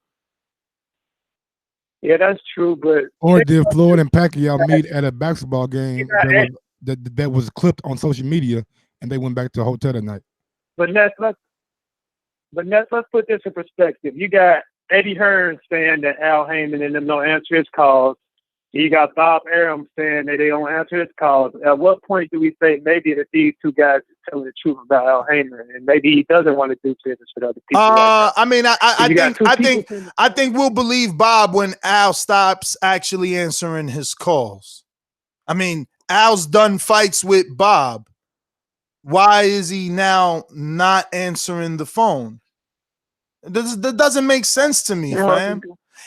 Yeah, that's true. But or did Floyd and Pacquiao meet at a basketball game that was clipped on social media, and they went back to a hotel that night? But let's put this in perspective. You got Eddie Hearn saying that Al Haymon and them don't answer his calls. You got Bob Arum saying that they don't answer his calls. At what point do we say maybe that these two guys are telling the truth about Al Haymon, and maybe he doesn't want to do business with other people? I mean, I think we'll believe Bob when Al stops actually answering his calls. I mean, Al's done fights with Bob. Why is he now not answering the phone? That doesn't make sense to me, fam.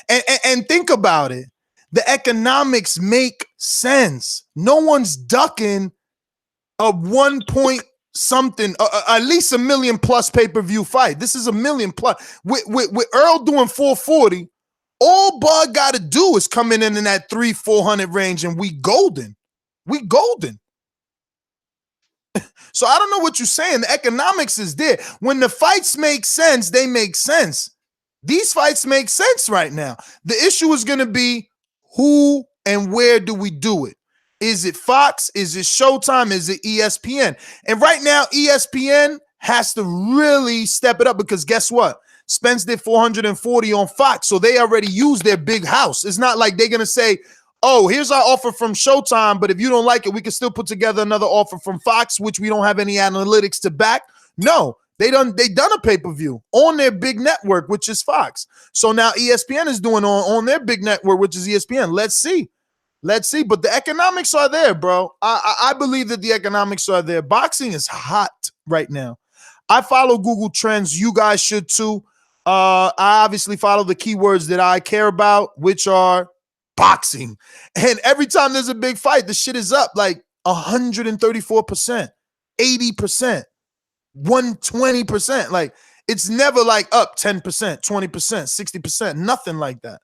And think about it. The economics make sense. No one's ducking a 1 point something, at least $1 million plus pay-per-view fight. This is $1 million plus. With Earl doing 440, all Bud got to do is come in that 300-400 range, and we golden. We golden. So I don't know what you're saying. The economics is there. When the fights make sense, they make sense. These fights make sense right now. The issue is going to be who and where do we do it? Is it Fox? Is it Showtime? Is it ESPN? And right now, ESPN has to really step it up because guess what? Spence did 440 on Fox, so they already used their big house. It's not like they're going to say, oh, here's our offer from Showtime, but if you don't like it, we can still put together another offer from Fox, which we don't have any analytics to back. No, they done a pay-per-view on their big network, which is Fox. So now ESPN is doing on their big network, which is ESPN. Let's see. But the economics are there, bro. I believe that the economics are there. Boxing is hot right now. I follow Google Trends. You guys should too. I obviously follow the keywords that I care about, which are boxing. And every time there's a big fight, the shit is up like 134%, 80%, 120%. Like it's never like up 10%, 20%, 60%, nothing like that.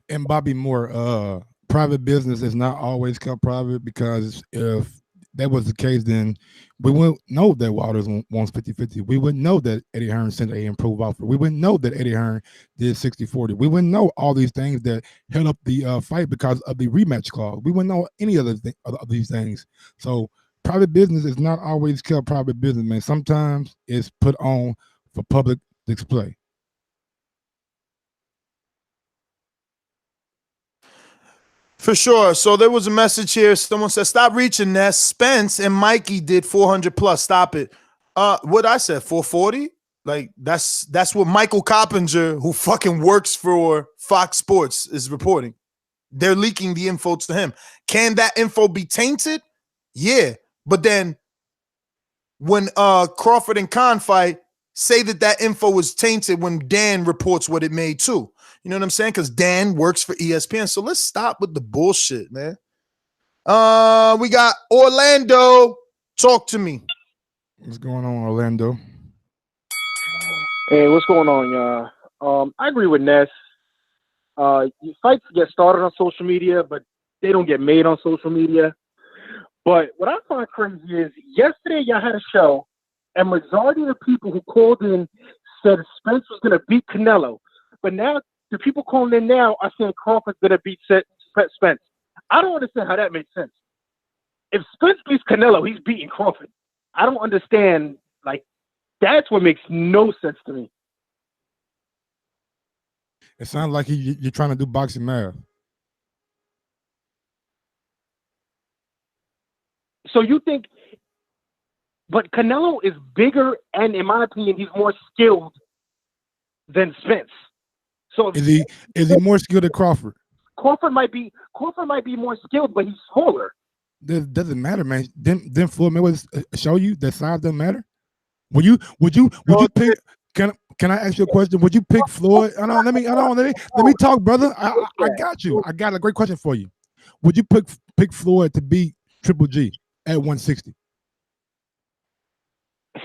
And Bobby Moore, private business is not always kept private, because if that was the case, then we wouldn't know that Waters wants 50-50. We wouldn't know that Eddie Hearn sent an improved offer. We wouldn't know that Eddie Hearn did 60-40. We wouldn't know all these things that held up the fight because of the rematch clause. We wouldn't know any of these things. So private business is not always kept private business, man. Sometimes it's put on for public display. For sure. So there was a message here. Someone said, stop reaching that. Spence and Mikey did 400 plus. Stop it. What I said, 440? Like that's what Michael Coppinger, who fucking works for Fox Sports, is reporting. They're leaking the info to him. Can that info be tainted? Yeah. But then when Crawford and Khan fight, say that info was tainted when Dan reports what it made too. You know what I'm saying? Because Dan works for ESPN. So let's stop with the bullshit, man. We got Orlando. Talk to me. What's going on, Orlando? Hey, what's going on, y'all? I agree with Ness. Fights get started on social media, but they don't get made on social media. But what I find crazy is yesterday y'all had a show, and majority of the people who called in said Spence was going to beat Canelo. But now the people calling in now are saying Crawford's going to beat Spence. I don't understand how that makes sense. If Spence beats Canelo, he's beating Crawford. I don't understand. Like, that's what makes no sense to me. It sounds like you're trying to do boxing math. So you think, but Canelo is bigger, and in my opinion, he's more skilled than Spence. So is he more skilled than Crawford? Crawford might be more skilled, but he's smaller. That doesn't matter, man. Didn't Floyd Mayweather show you that size doesn't matter? Would you pick? Can I ask you a question? Would you pick Floyd? Let me talk, brother. I got you. I got a great question for you. Would you pick Floyd to beat Triple G at 160?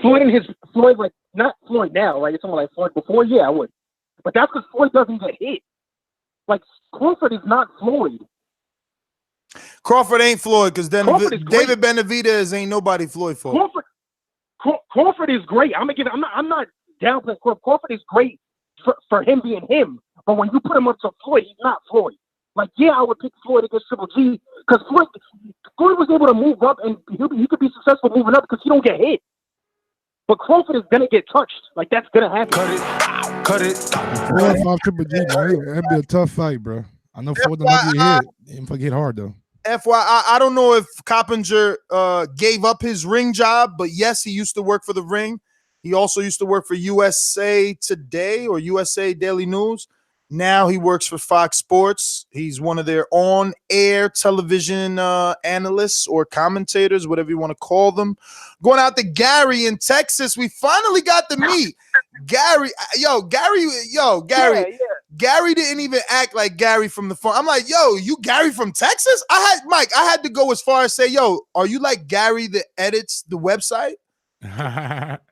Floyd, like not Floyd now, like it's someone like Floyd before. Yeah, I would. But that's because Floyd doesn't get hit. Like Crawford is not Floyd. Crawford ain't Floyd because then David Benavidez ain't nobody Floyd for. Crawford is great. I'm not downplaying Crawford. Crawford is great for him being him. But when you put him up to Floyd, he's not Floyd. Like, yeah, I would pick Floyd against Triple G because Floyd was able to move up, and he could be successful moving up because he don't get hit. But Crawford is gonna get touched. Like, that's gonna happen. Cut it. Floyd off Triple G, man. That'd be a tough fight, bro. I know Ford don't get hit. Didn't forget hard though. FYI, I don't know if Coppinger gave up his ring job, but yes, he used to work for the Ring. He also used to work for USA Today or USA Daily News. Now he works for Fox Sports. He's one of their on-air television analysts or commentators, whatever you want to call them. Going out to Gary in Texas. We finally got to meet Gary. Gary. Gary didn't even act like Gary from the phone. I'm like, yo, you Gary from Texas? I had to go as far as say, yo, are you like Gary that edits the website?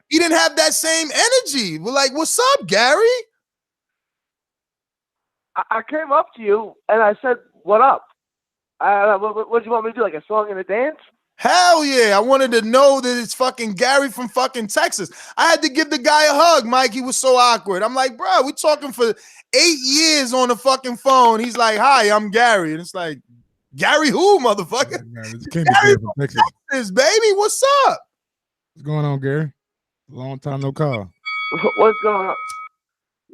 He didn't have that same energy. We're like, what's up, Gary? I came up to you and I said, what up? What do you want me to do, like a song and a dance? Hell yeah. I wanted to know that it's fucking Gary from fucking Texas. I had to give the guy a hug, Mike. He was so awkward. I'm like, bro, we talking for 8 years on the fucking phone. He's like, hi, I'm Gary. And it's like, Gary who, motherfucker? Gary from Texas, baby. What's up? What's going on, Gary? Long time no call. What's going on?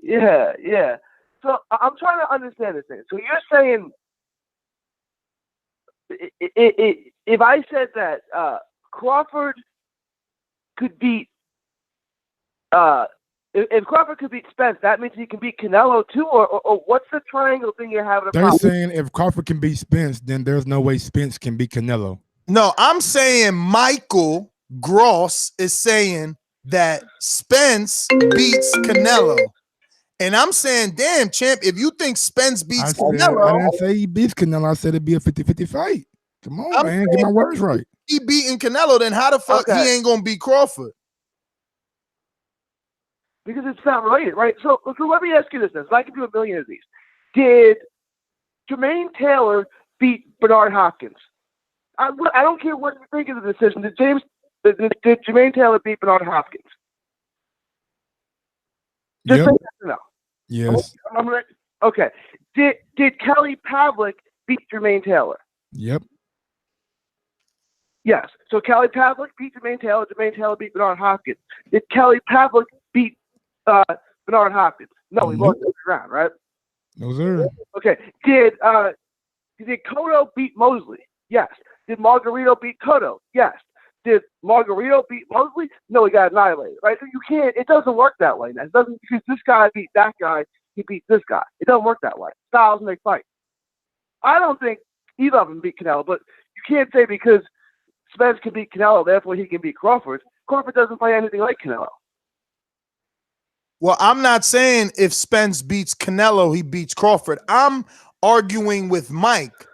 Yeah. So I'm trying to understand this thing. So you're saying if I said that Crawford could beat if Crawford could beat Spence, that means he can beat Canelo too, or what's the triangle thing you're having? They're saying if Crawford can beat Spence, then there's no way Spence can beat Canelo. No, I'm saying Michael Gross is saying that Spence beats Canelo. And I'm saying, damn, champ, if you think Spence beats Canelo. I didn't say he beats Canelo. I said it'd be a 50-50 fight. Come on, man. Get my words right. He beating Canelo, then how the fuck he ain't going to beat Crawford? Because it's not related, right? So let me ask you this. I can do a million of these. Did Jermaine Taylor beat Bernard Hopkins? I don't care what you think of the decision. Did Jermaine Taylor beat Bernard Hopkins? Just say yes or no. Yes. Okay. Did Kelly Pavlik beat Jermaine Taylor? Yep. Yes. So Kelly Pavlik beat Jermaine Taylor. Jermaine Taylor beat Bernard Hopkins. Did Kelly Pavlik beat Bernard Hopkins? No, he lost the round, right? No, sir. Okay. Did Cotto beat Mosley? Yes. Did Margarito beat Cotto? Yes. Did Margarito beat Mosley? No, he got annihilated, right? So you can't. It doesn't work that way. It doesn't, because this guy beat that guy. He beat this guy. It doesn't work that way. Styles make fight. I don't think either of them beat Canelo, but you can't say because Spence can beat Canelo, therefore he can beat Crawford. Crawford doesn't fight anything like Canelo. Well, I'm not saying if Spence beats Canelo, he beats Crawford. I'm arguing with Mike.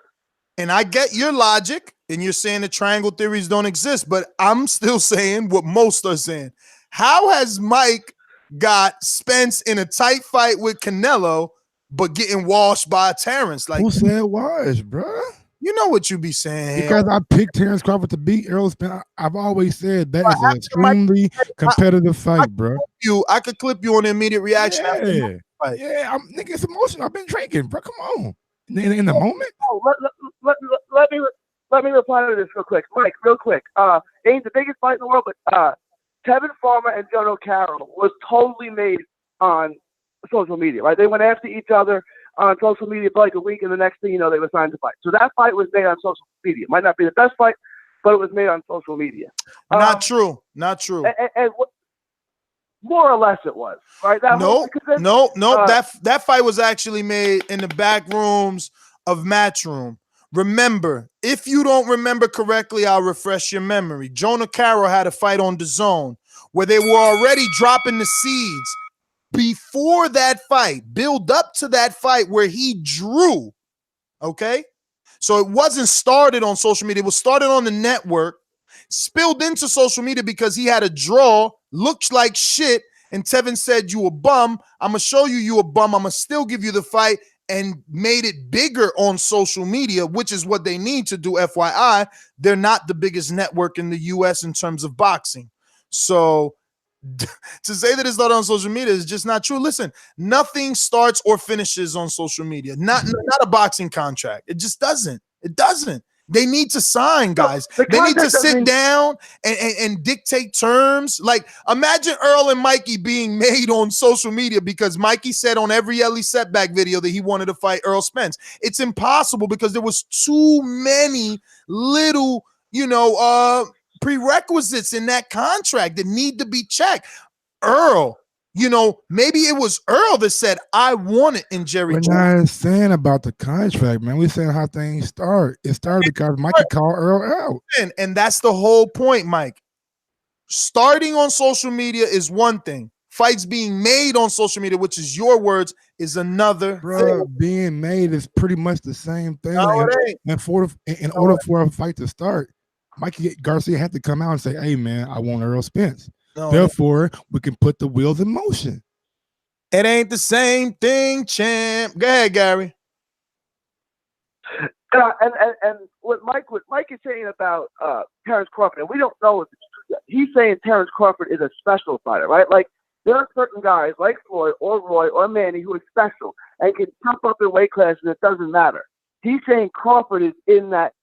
And I get your logic, and you're saying the triangle theories don't exist, but I'm still saying what most are saying. How has Mike got Spence in a tight fight with Canelo, but getting washed by Terrence? Like, who said wash, bro? You know what you be saying. Because I picked Terrence Crawford to beat Errol Spence. I've always said that is an extremely competitive fight, bro. I could clip you on the immediate reaction. Yeah, nigga, it's emotional. I've been drinking, bro. Come on. In the moment. Oh, let me reply to this real quick, Mike. Real quick. Ain't the biggest fight in the world, but Tevin Farmer and John O'Carroll was totally made on social media, right? They went after each other on social media for like a week, and the next thing you know, they were signed to fight. So that fight was made on social media. It might not be the best fight, but it was made on social media. Not true. And more or less it was, right? No. That fight was actually made in the back rooms of Matchroom. Remember, if you don't remember correctly, I'll refresh your memory. Jonah Carroll had a fight on DAZN where they were already dropping the seeds before that fight, build up to that fight where he drew, okay? So it wasn't started on social media. It was started on the network, spilled into social media because he had a draw, looks like shit, and Tevin said, you a bum. I'm going to show you a bum. I'm going to still give you the fight, and made it bigger on social media, which is what they need to do, FYI. They're not the biggest network in the U.S. in terms of boxing. So to say that it's not on social media is just not true. Listen, nothing starts or finishes on social media. Not a boxing contract. It just doesn't. It doesn't. They need to sign, guys. The They need to contract sit doesn't- down and dictate terms. Like, imagine Earl and Mikey being made on social media because Mikey said on every Ellie Setback video that he wanted to fight Earl Spence. It's impossible because there was too many little, prerequisites in that contract that need to be checked. Earl, maybe it was Earl that said, I want it in Jerry We're Jones. not saying about the contract, man. We're saying how things start. It started because Mikey called Earl out. And that's the whole point, Mike. Starting on social media is one thing. Fights being made on social media, which is your words, is another Bro, thing. being made is pretty much the same thing. No, it ain't. In order for a fight to start, Mikey Garcia had to come out and say, hey, man, I want Earl Spence. No, Therefore, we can put the wheels in motion. It ain't the same thing, champ. Go ahead, Gary. And what Mike is saying about Terrence Crawford, and we don't know if it's true yet. He's saying Terrence Crawford is a special fighter, right? Like, there are certain guys like Floyd or Roy or Manny who are special and can jump up in weight classes and it doesn't matter. He's saying Crawford is in that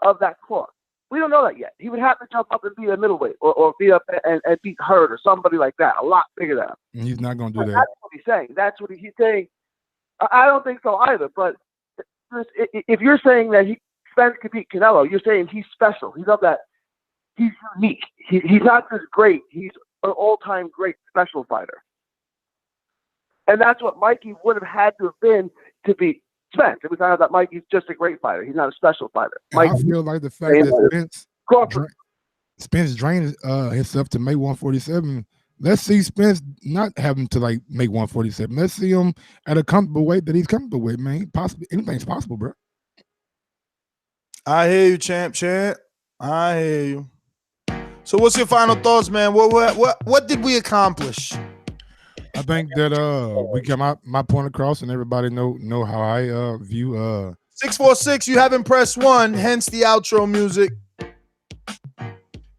of that class. We don't know that yet. He would have to jump up and be a middleweight or be up and beat Hurd or somebody like that, a lot bigger than him. And he's not going to do that. That's what he's saying. That's what he's saying. I don't think so either. But if you're saying that Spence could beat Canelo, you're saying he's special. He's of that. He's unique. He's not just great. He's an all-time great special fighter. And that's what Mikey would have had to have been to beat Spence. It was not that Mikey's just a great fighter. He's not a special fighter. I feel like the fact that Spence drained himself to make 147. Let's see Spence not having to make 147. Let's see him at a comfortable weight that he's comfortable with, man. Anything's possible, bro. I hear you, champ. I hear you. So what's your final thoughts, man? What did we accomplish? I think that we got my point across, and everybody know how I view 646. You haven't pressed 1, hence the outro music.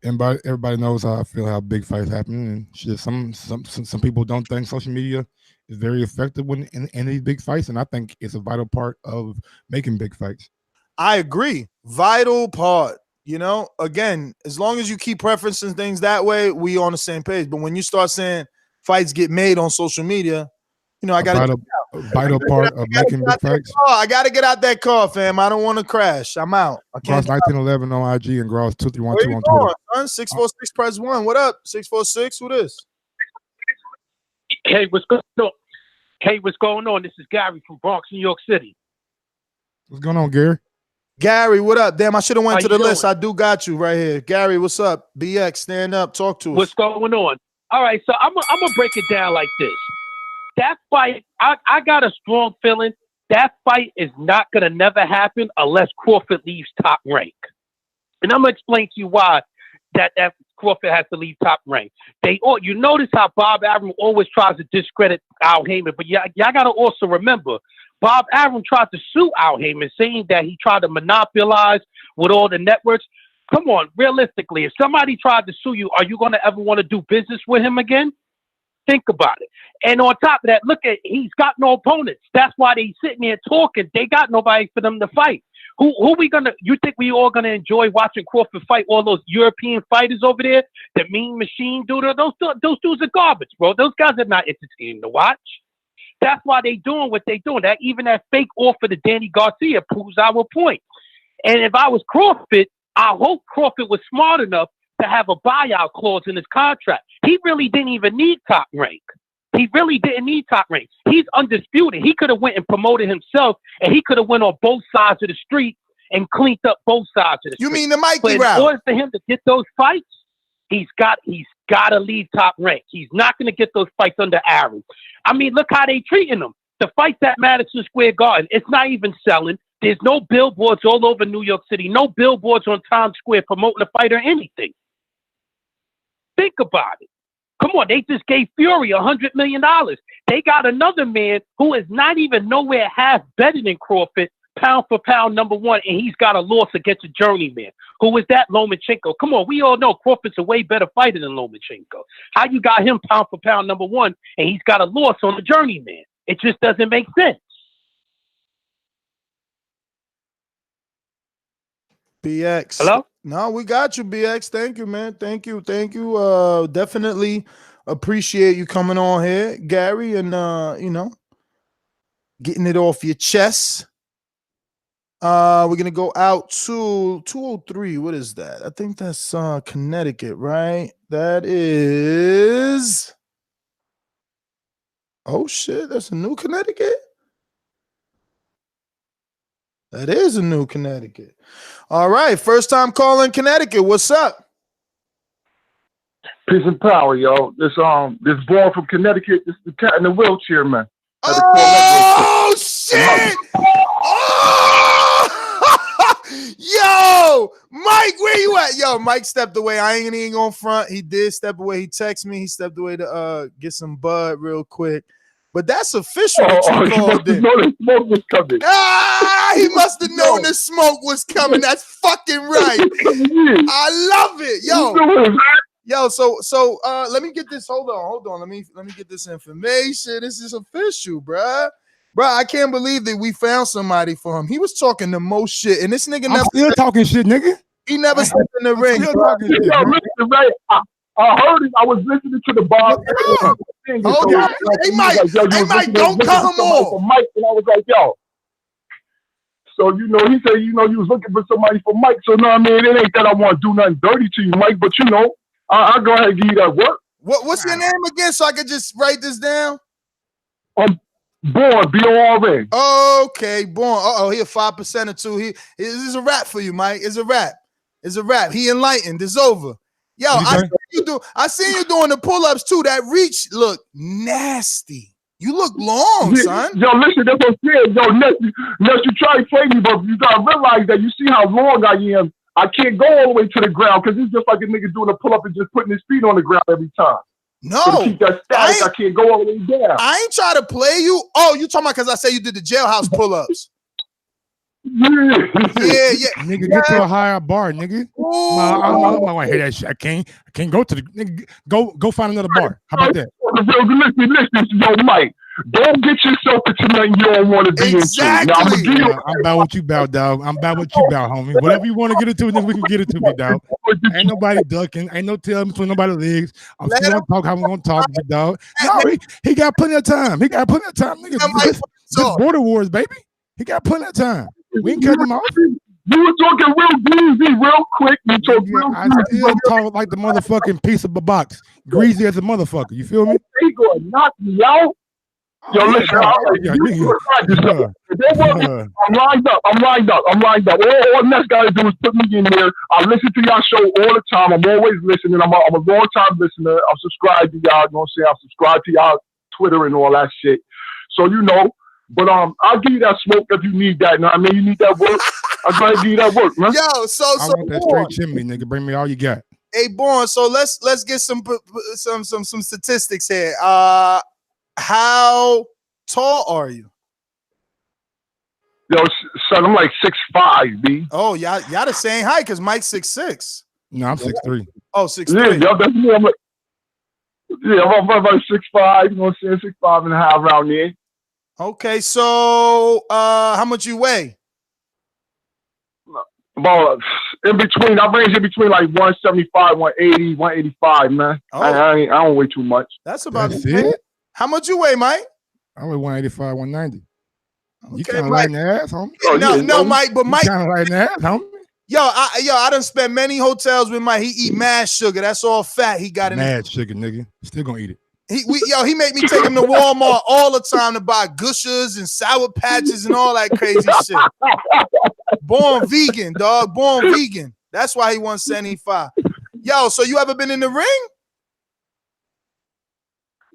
Everybody knows how I feel, how big fights happen, and shit. Some people don't think social media is very effective when in these big fights, and I think it's a vital part of making big fights. I agree, vital part. Again, as long as you keep preferencing things that way, we on the same page. But when you start saying fights get made on social media, I got a vital part of making big fights. I got to get out that car, fam. I don't want to crash. I'm out. Gross 1911 on IG and Gross 2312 on Twitter. 646 press 1. What up? 646. Who this? Hey, what's going on? What's going on? This is Gary from Bronx, New York City. What's going on, Gary? Gary, what up? Damn, I should have went How to the you list. doing? I do got you right here. Gary, what's up? BX, stand up. Talk to us. What's going on? All right, so I'm gonna break it down like this. That fight, I got a strong feeling that fight is not gonna never happen unless Crawford leaves Top Rank. And I'm gonna explain to you why that Crawford has to leave Top Rank. You notice how Bob Arum always tries to discredit Al Haymon, but y'all gotta also remember, Bob Arum tried to sue Al Haymon, saying that he tried to monopolize with all the networks. Come on, realistically, if somebody tried to sue you, are you going to ever want to do business with him again? Think about it. And on top of that, he's got no opponents. That's why they sitting there talking. They got nobody for them to fight. You think we all gonna enjoy watching Crawford fight all those European fighters over there? The Mean Machine dude, those dudes are garbage, bro. Those guys are not entertaining to watch. That's why they doing what they doing. That even that fake offer to Danny Garcia proves our point. And if I was Crawford, I hope Crawford was smart enough to have a buyout clause in his contract. He really didn't even need Top Rank. He's undisputed. He could have went and promoted himself, and he could have went on both sides of the street and cleaned up both sides of the street. You mean the Mikey But route? in order for him to get those fights, he's got to leave Top Rank. He's not going to get those fights under Aaron. I mean, look how they treating him. The fights at Madison Square Garden, it's not even selling. There's no billboards all over New York City, no billboards on Times Square promoting the fight or anything. Think about it. Come on, they just gave Fury $100 million. They got another man who is not even nowhere half better than Crawford, pound for pound number 1, and he's got a loss against a journeyman. Who is that? Lomachenko. Come on, we all know Crawford's a way better fighter than Lomachenko. How you got him pound for pound number 1, and he's got a loss on the journeyman? It just doesn't make sense. BX. Hello? No, we got you, BX. Thank you, man. Thank you. Definitely appreciate you coming on here, Gary, and getting it off your chest. We're gonna go out to 203. What is that? I think that's Connecticut, right? That is. Oh shit, that's a new Connecticut. That is a new Connecticut. All right, first time calling Connecticut. What's up? Peace and power, yo. This boy from Connecticut, this is the cat in the wheelchair, man. Oh shit! Oh! Yo, Mike, where you at? Yo, Mike stepped away. I ain't even gonna front. He did step away. He texted me. He stepped away to get some bud real quick. But that's official. That you called in. The smoke was coming. He must have known the smoke was coming. That's fucking right. I love it, yo. So let me get this. Hold on. Let me get this information. This is official, bruh. Bruh, I can't believe that we found somebody for him. He was talking the most shit, and this nigga I'm still talking shit, nigga. He never stepped in the ring. Still talking shit, listen, Ray, I heard it. I was listening to the Bob. Hey, Mike, don't cut him off. Mike, and I was like, yo. So, he said, you was looking for somebody for Mike. So, no, I mean, it ain't that I want to do nothing dirty to you, Mike, but, I'll go ahead and give you that work. What's your name again so I could just write this down? Born, B-O-R-N. Okay, Born. He a 5% or 2. This is a rap for you, Mike. It's a rap. He enlightened. It's over. Yo, I seen you doing the pull-ups too. That reach look nasty. You look long, son. Yo, listen, that's what I'm saying. Yo, Ness, you try to play me, but you gotta realize that you see how long I am. I can't go all the way to the ground because it's just like a nigga doing a pull-up and just putting his feet on the ground every time. No, so to keep that static, I can't go all the way down. I ain't trying to play you. Oh, you talking about because I say you did the jailhouse pull-ups. Yeah. Nigga, get to a higher bar, nigga. I don't want to hear that shit. I can't go to the nigga. Go find another bar. How about that? Listen, yo, Mike. Don't get yourself into nothing you don't want to be into. Now, I'm about what you about, dog. I'm about what you about, homie. Whatever you want to get into, then we can get it to me, dog. Ain't nobody ducking. Ain't no tail between nobody's legs. I'm still gonna talk how I'm gonna talk, dog. No, he got plenty of time. Nigga. This border wars, baby. He got plenty of time. We ain't cutting him off. You were talking real greasy, real quick. You talk real I still talk like the motherfucking piece of a box. Greasy as a motherfucker. You feel me? He gonna knock me out. Yo, listen, I'm lined up. I'm lined up. All Ness gotta do is put me in there. I listen to y'all show all the time. I'm always listening. I'm a long time listener. I'm subscribed to y'all. You know what I'm saying? I'm subscribed to y'all Twitter and all that shit. So but I'll give you that smoke if you need that. You know what I mean? You need that work. I'll go ahead and give you that work, man. Yo, I want that straight chimney, nigga. Bring me all you got. Hey, Born. So let's get some statistics here. How tall are you? Yo, son, I'm like 6'5", B. Oh, y'all the same height because Mike's 6'6". No, I'm 6'3". Oh, 6'3". Yeah, that's me. I'm about 6'5", you know what I'm saying? 6'5 and a half around there. Okay, so how much you weigh? About in between. I range in between like 175, 180, 185, man. Oh. I don't weigh too much. That's about it. How much you weigh, Mike? I weigh 185, 190. Okay, you kind of light in the ass, homie. No, Mike, but Mike kind of light in the ass, homie. Yo, I done spent many hotels with Mike. He eat mad sugar. That's all fat he got in mad sugar, nigga. Still gonna eat it. He make me take him to Walmart all the time to buy Gushers and Sour Patches and all that crazy shit. Born vegan, dog. Born vegan. That's why he 175. Yo, so you ever been in the ring?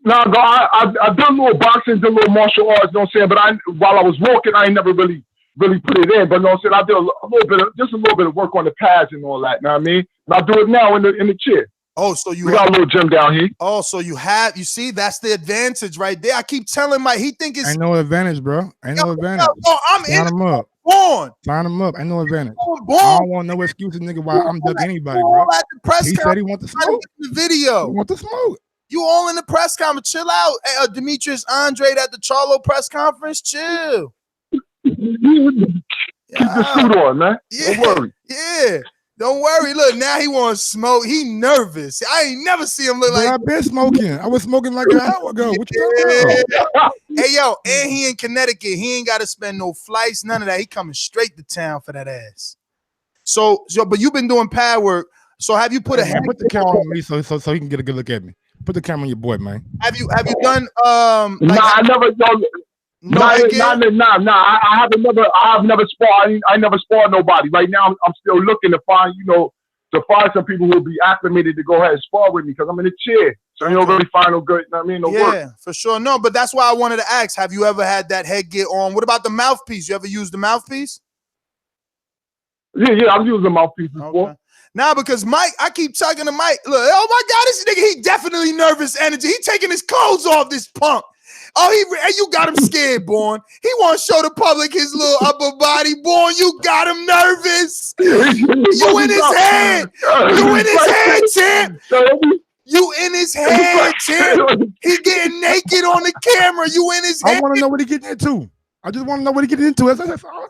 No, I did a little boxing, did a little martial arts, you know what I'm saying? But while I was walking, I ain't never really put it in. But you know what I'm saying? I did a little bit of work on the pads and all that, you know what I mean? And I do it now in the chair. Oh, so we got a little gym down here. Oh, so you see, that's the advantage right there. I keep telling Mike, he think it's ain't no advantage, bro. Ain't no advantage. I'm Sign him up. Born. Sign him up. Ain't no advantage. Born. I don't want no excuses, nigga, why I'm ducking anybody, bro. At the press he said he want the smoke. The video. He want the smoke. You all in the press conference. Chill out. Hey, Demetrius Andre at the Charlo press conference. Chill. Keep the suit on, man. Yeah, Don't worry. yeah. Don't worry. Look, now he wants to smoke. He nervous. I ain't never see him look But like. I've been smoking. I was smoking like an hour ago. What you talking about? Hey, yo, and he in Connecticut. He ain't got to spend no flights, none of that. He coming straight to town for that ass. So, but you've been doing pad work. So have you put a Put the camera on me so he can get a good look at me. Put the camera on your boy, man. Have you done Nah, I never done. I have never sparred. I never sparred nobody. Right now, I'm still looking to find some people who will be acclimated to go ahead and spar with me because I'm in a chair. So you don't really find no good. I mean, no work. Yeah, for sure. No, but that's why I wanted to ask: have you ever had that headgear on? What about the mouthpiece? You ever used the mouthpiece? Yeah, I've used the mouthpiece before. Okay. Now, because Mike, I keep talking to Mike. Look, oh my God, this nigga, he definitely nervous energy. He taking his clothes off, this punk. Oh, you got him scared, Born. He want to show the public his little upper body. Born, you got him nervous. You in his head. You in his head, champ. You in his head, champ. He getting naked on the camera. You in his head. I want to know what he getting into. I just want to know what he getting into.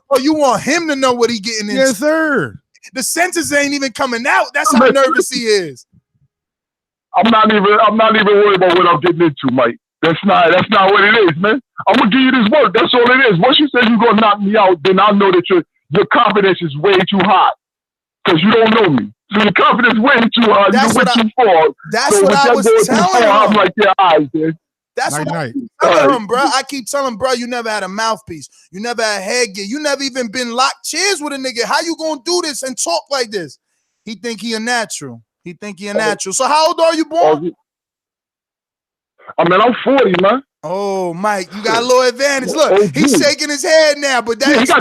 Oh, you want him to know what he getting into? Yes, sir. The sentences ain't even coming out. That's how nervous he is. I'm not even worried about what I'm getting into, Mike. That's not what it is, man. I'm gonna give you this work. That's all it is. Once you say you're gonna knock me out, then I know that your confidence is way too high because you don't know me. So your confidence way too high. You went too far. That's what I was telling him. I'm like, yeah, all right, man. That's what I keep telling him, bro. I keep telling him, bro, you never had a mouthpiece. You never had headgear. You never even been locked chairs with a nigga. How you gonna do this and talk like this? He think he a natural. So how old are you, Born? I mean, I'm 40, man. Oh, Mike, you got a little advantage. Look, he's shaking his head now, but that's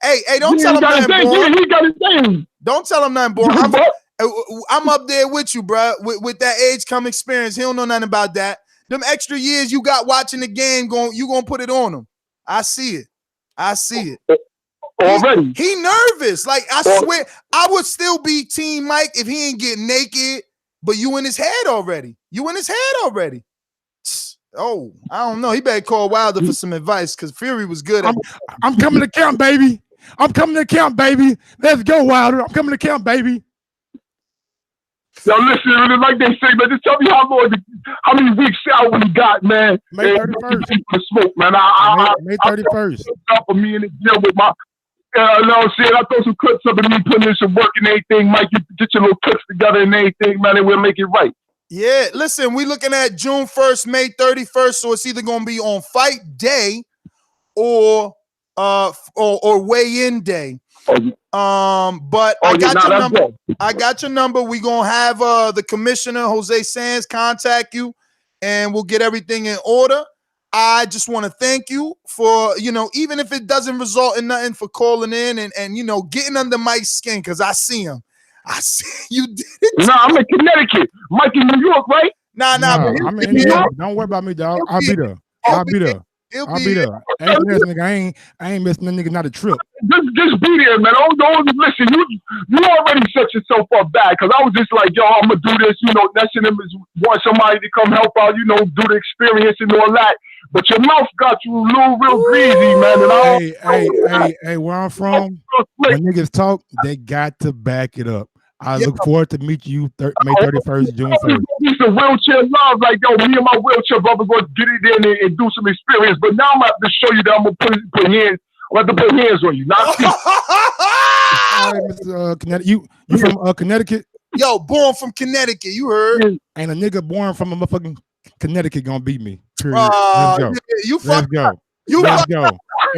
hey, don't tell him nothing, Born. He got his thing. Don't tell him nothing, Born. I'm up there with you, bro. With that age come experience. He don't know nothing about that. Them extra years you got watching the game, you gonna put it on him. I see it. Already. He nervous. Like, I swear, I would still be Team Mike if he ain't getting naked, but you in his head already. Oh, I don't know. He better call Wilder for some advice because Fury was good. I'm coming to camp, baby. Let's go, Wilder. I'm coming to camp, baby. Yo, listen, like they say, man, just tell me how many weeks out we got, man. May 31st. The smoke, man. May 31st. For me in the gym with my, you know what I'm saying? I throw some clips up and me putting in some work and everything. Mike, you get your little clips together and everything, man, and we'll make it right. Yeah, listen, we looking at June 1st, May 31st, so it's either gonna be on fight day or weigh-in day. But I got your number. I got your number. We gonna have the commissioner Jose Sands contact you, and we'll get everything in order. I just want to thank you for, even if it doesn't result in nothing, for calling in and getting under Mike's skin, because I see him. I see you did it. No, I'm in Connecticut. Mike in New York, right? Nah, I'm in New York. Don't worry about me, dog. I'll be there. I'll be there. I ain't missing the nigga not a trip. Just be there, man. Don't listen. You already set yourself up bad because I was just like, yo, I'm gonna do this. Next to them is want somebody to come help out. Do the experience and all that. But your mouth got you a little real greasy, man. And hey, where I'm from, when niggas talk, they got to back it up. I look forward to meet you May 31st, June 1st. It's a wheelchair love, like, yo, me and my wheelchair brother going to get it in and do some experience. But now I'm going to have to show you that I'm going to put hands on you, not feet. All right, Mr. Connecticut. You from Connecticut? Yo, born from Connecticut, you heard? Ain't a nigga born from a motherfucking Connecticut gonna beat me. Period. Let's go. Let's go.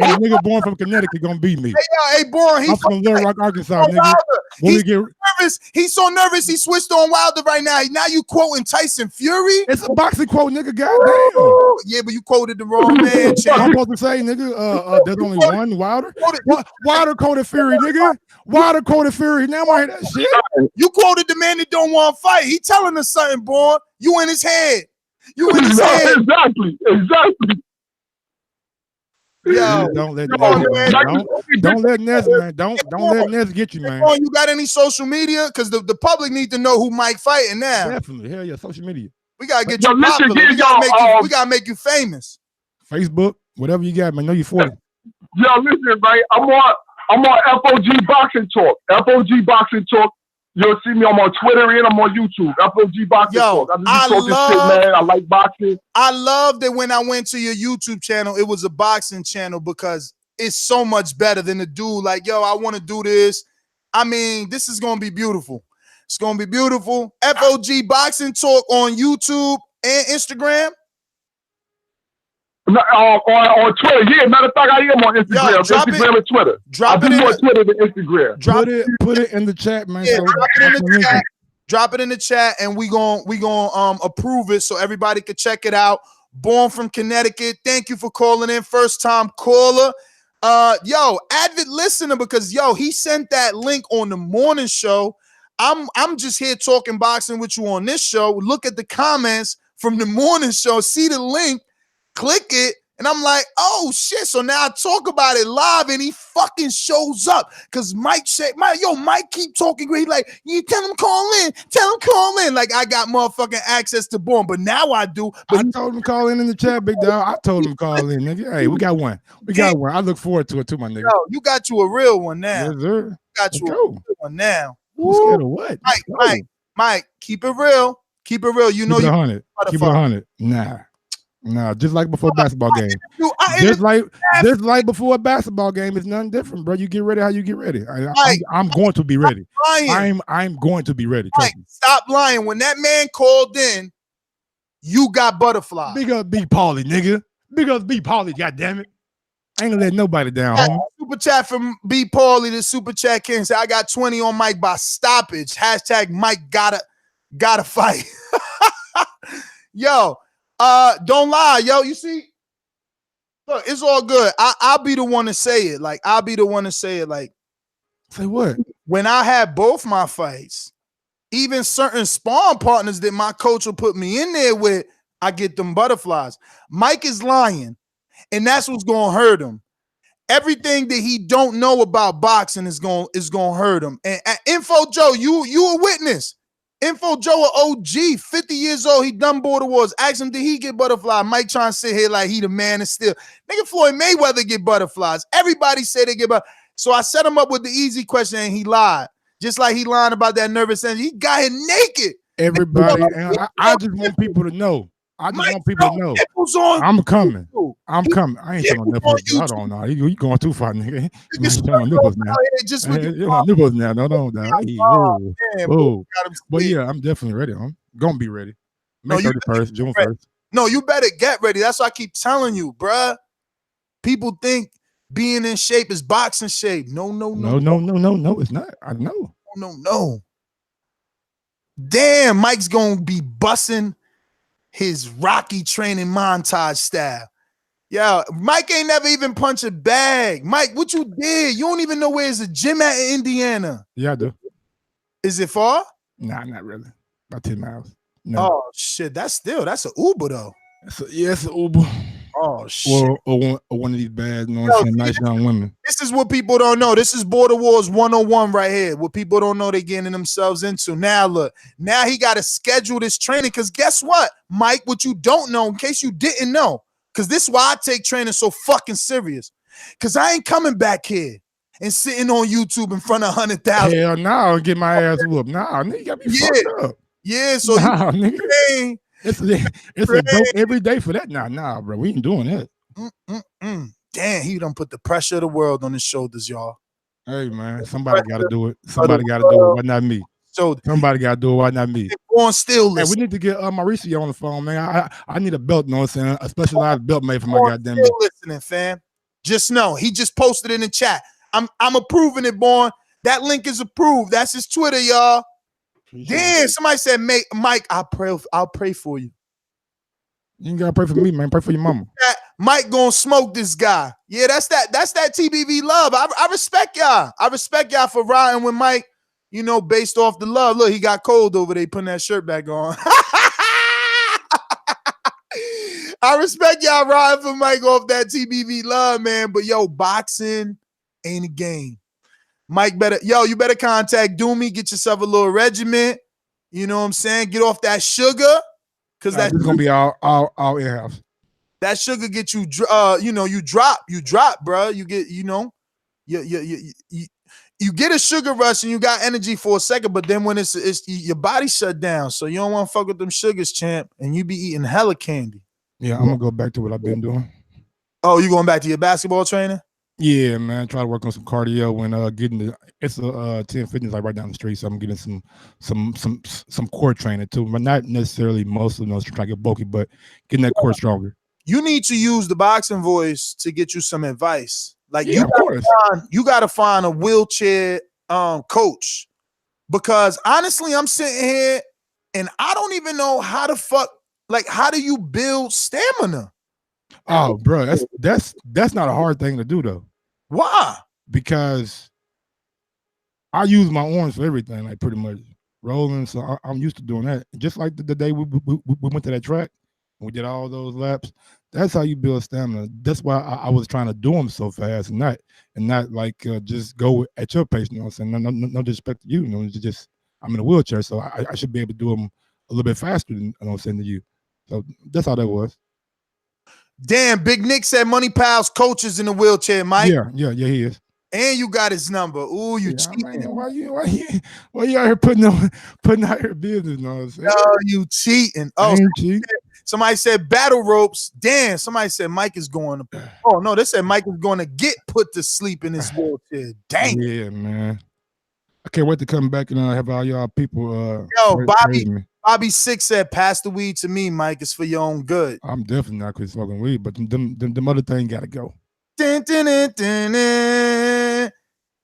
Ain't a nigga born from Connecticut gonna beat me. Hey, born. I'm from Little Rock, Arkansas, nigga. Nervous. He's so nervous. He switched on Wilder right now. Now you quoting Tyson Fury? It's a boxing quote, nigga. Goddamn. Yeah, but you quoted the wrong man. I'm supposed to say, nigga. There's only one Wilder. Wilder quoted Fury, nigga. Wilder quoted Fury. Now I hear that shit. You quoted the man that don't want to fight. He telling us something, born. You in his head. You in his head. Exactly. Yo, don't let Ness, man. Don't let Ness get you, man. You got any social media? Because the public need to know who Mike fighting now. Definitely, hell yeah, social media. We gotta get you popular. We gotta make you famous. Facebook, whatever you got, man. Know you 40. Yo, listen, right? I'm on FOG Boxing Talk. FOG Boxing Talk. You'll see me. I'm on Twitter and I'm on YouTube. FOG Boxing Talk. I just talking shit, man. I like boxing. I love that when I went to your YouTube channel, it was a boxing channel because it's so much better than the dude like, yo, I want to do this. I mean, this is going to be beautiful. It's going to be beautiful. FOG Boxing Talk on YouTube and Instagram. On Twitter, yeah. Matter of fact, I am on Instagram, Instagram and Twitter. I do more Twitter than Instagram. Put it in the chat, man. Yeah, so drop it in the chat. Drop it in the chat, and we gon' approve it so everybody can check it out. Born from Connecticut. Thank you for calling in, first time caller. Yo, avid listener, because yo, he sent that link on the morning show. I'm just here talking boxing with you on this show. Look at the comments from the morning show. See the link. Click it, and I'm like, oh shit. So now I talk about it live, and he fucking shows up. Cause Mike said, Mike keep talking great. Like, you tell him call in. Like I got motherfucking access to Born, but now I do. But I told him to call in the chat, big dog. I told him to call in, nigga. Hey, we got one. I look forward to it too, my nigga. Yo, you got you a real one now. Yes, sir. You got you a real one now. You scared of what? Mike, keep it real. Keep it real. You know keep it you 100. Keep it 100. Nah, just like before a basketball game. Just like before a basketball game, it's nothing different, bro. You get ready how you get ready. I'm going to be ready. I'm going to be ready. Mike, stop lying. When that man called in, you got butterflies. Big up B. Paulie, nigga. Big up B. Paulie, goddammit. I ain't gonna let nobody down, homie. Super chat from B. Paulie, the super chat king. Say, I got 20 on Mike by stoppage. Hashtag Mike gotta fight. Yo. Don't lie, yo. You see, look, it's all good. I'll be the one to say it. Like, say what? When I had both my fights, even certain sparring partners that my coach will put me in there with, I get them butterflies. Mike is lying, and that's what's gonna hurt him. Everything that he don't know about boxing is gonna hurt him. And Info Joe, you a witness. Info Joe, OG, 50 years old. He done Border Wars. Ask him, did he get butterfly? Mike trying to sit here like he the man and still. Nigga, Floyd Mayweather get butterflies. Everybody say they get butterflies. So I set him up with the easy question and he lied. Just like he lying about that nervous energy. He got him naked. Everybody, and I just want people to know. I'm coming. I ain't showing no nipples. Hold on now. You going too far, nigga. You ain't showing nipples now. Nipples now. No. But yeah, I'm definitely ready. I'm gonna be ready. May 31st, June 1st. No, you better get ready. That's what I keep telling you, bruh. People think being in shape is boxing shape. No, it's not. I know. No. Damn, Mike's gonna be busting his Rocky training montage style. Yo, Mike ain't never even punched a bag. Mike, what you did? You don't even know where's a gym at in Indiana. Yeah, I do. Is it far? Nah, not really. About 10 miles. No. Oh, shit. That's an Uber, though. It's an Uber. Oh, shit. Or one of these bad, you know what I'm saying, nice young women. This is what people don't know. This is Border Wars 101 right here. What people don't know they're getting themselves into. Now, look. Now he got to schedule this training because guess what, Mike? What you don't know, in case you didn't know, because this is why I take training so fucking serious, because I ain't coming back here and sitting on YouTube in front of 100,000. Hell no, I'll get my ass whooped. Nah, nigga, you got me fucked up. Yeah, so nigga. It's a dope every day for that. Nah, bro. We ain't doing that. Damn, he done put the pressure of the world on his shoulders, y'all. Hey, man, somebody got to do it. Somebody got to do it. Why not me? Somebody got to do it. Why not me? On still hey, we need to get Mauricio on the phone, man. I need a belt, you know what I'm saying? A specialized belt made for my goddamn still listening, fam. Just know, he just posted in the chat. I'm approving it, Born. That link is approved. That's his Twitter, y'all. Damn, somebody said, Mike, I'll pray for you. You ain't gotta pray for me, man. Pray for your mama. Mike gonna smoke this guy. Yeah, that's that TBV love. I respect y'all. I respect y'all for riding with Mike, you know, based off the love. Look, he got cold over there putting that shirt back on. I respect y'all riding for Mike off that TBV love, man. But yo, boxing ain't a game. Mike you better contact Doomy, get yourself a little regiment. You know what I'm saying? Get off that sugar. Cause that's gonna be all in-house. That sugar get you you drop, bro. You get, you get a sugar rush and you got energy for a second, but then when it's your body shut down, so you don't want to fuck with them sugars, champ, and you be eating hella candy. Yeah, I'm gonna go back to what I've been doing. Oh, you going back to your basketball training? Yeah, man. Try to work on some cardio and getting it's a 10 Fitness like right down the street, so I'm getting some core training too, but not necessarily most of those trying to get bulky, but getting that core stronger. You need to use the boxing voice to get you some advice. Like Yeah, you gotta find a wheelchair coach, because honestly, I'm sitting here and I don't even know how the fuck, like, how do you build stamina? Oh, bro, that's not a hard thing to do though. Why? Because I use my arms for everything, like pretty much rolling. So I'm used to doing that. Just like the day we went to that track, and we did all those laps. That's how you build stamina. That's why I was trying to do them so fast, and not like just go at your pace. You know what I'm saying? No disrespect to you. You know, it's just I'm in a wheelchair, so I should be able to do them a little bit faster than I'm saying to you. So that's how that was. Damn, Big Nick said Money Pal's coaches in the wheelchair, Mike. Yeah, he is. And you got his number. Ooh, you cheating. Man, why you out here putting out your business? You know what I'm saying? No, you cheating. Oh, somebody said battle ropes. Damn, somebody said Mike is going to. Oh no, they said Mike is going to get put to sleep in his wheelchair. Dang. Yeah, man. I can't wait to come back and have all y'all people. Yo, Bobby Six said, "Pass the weed to me, Mike. It's for your own good." I'm definitely not quit smoking weed, but them other things gotta go.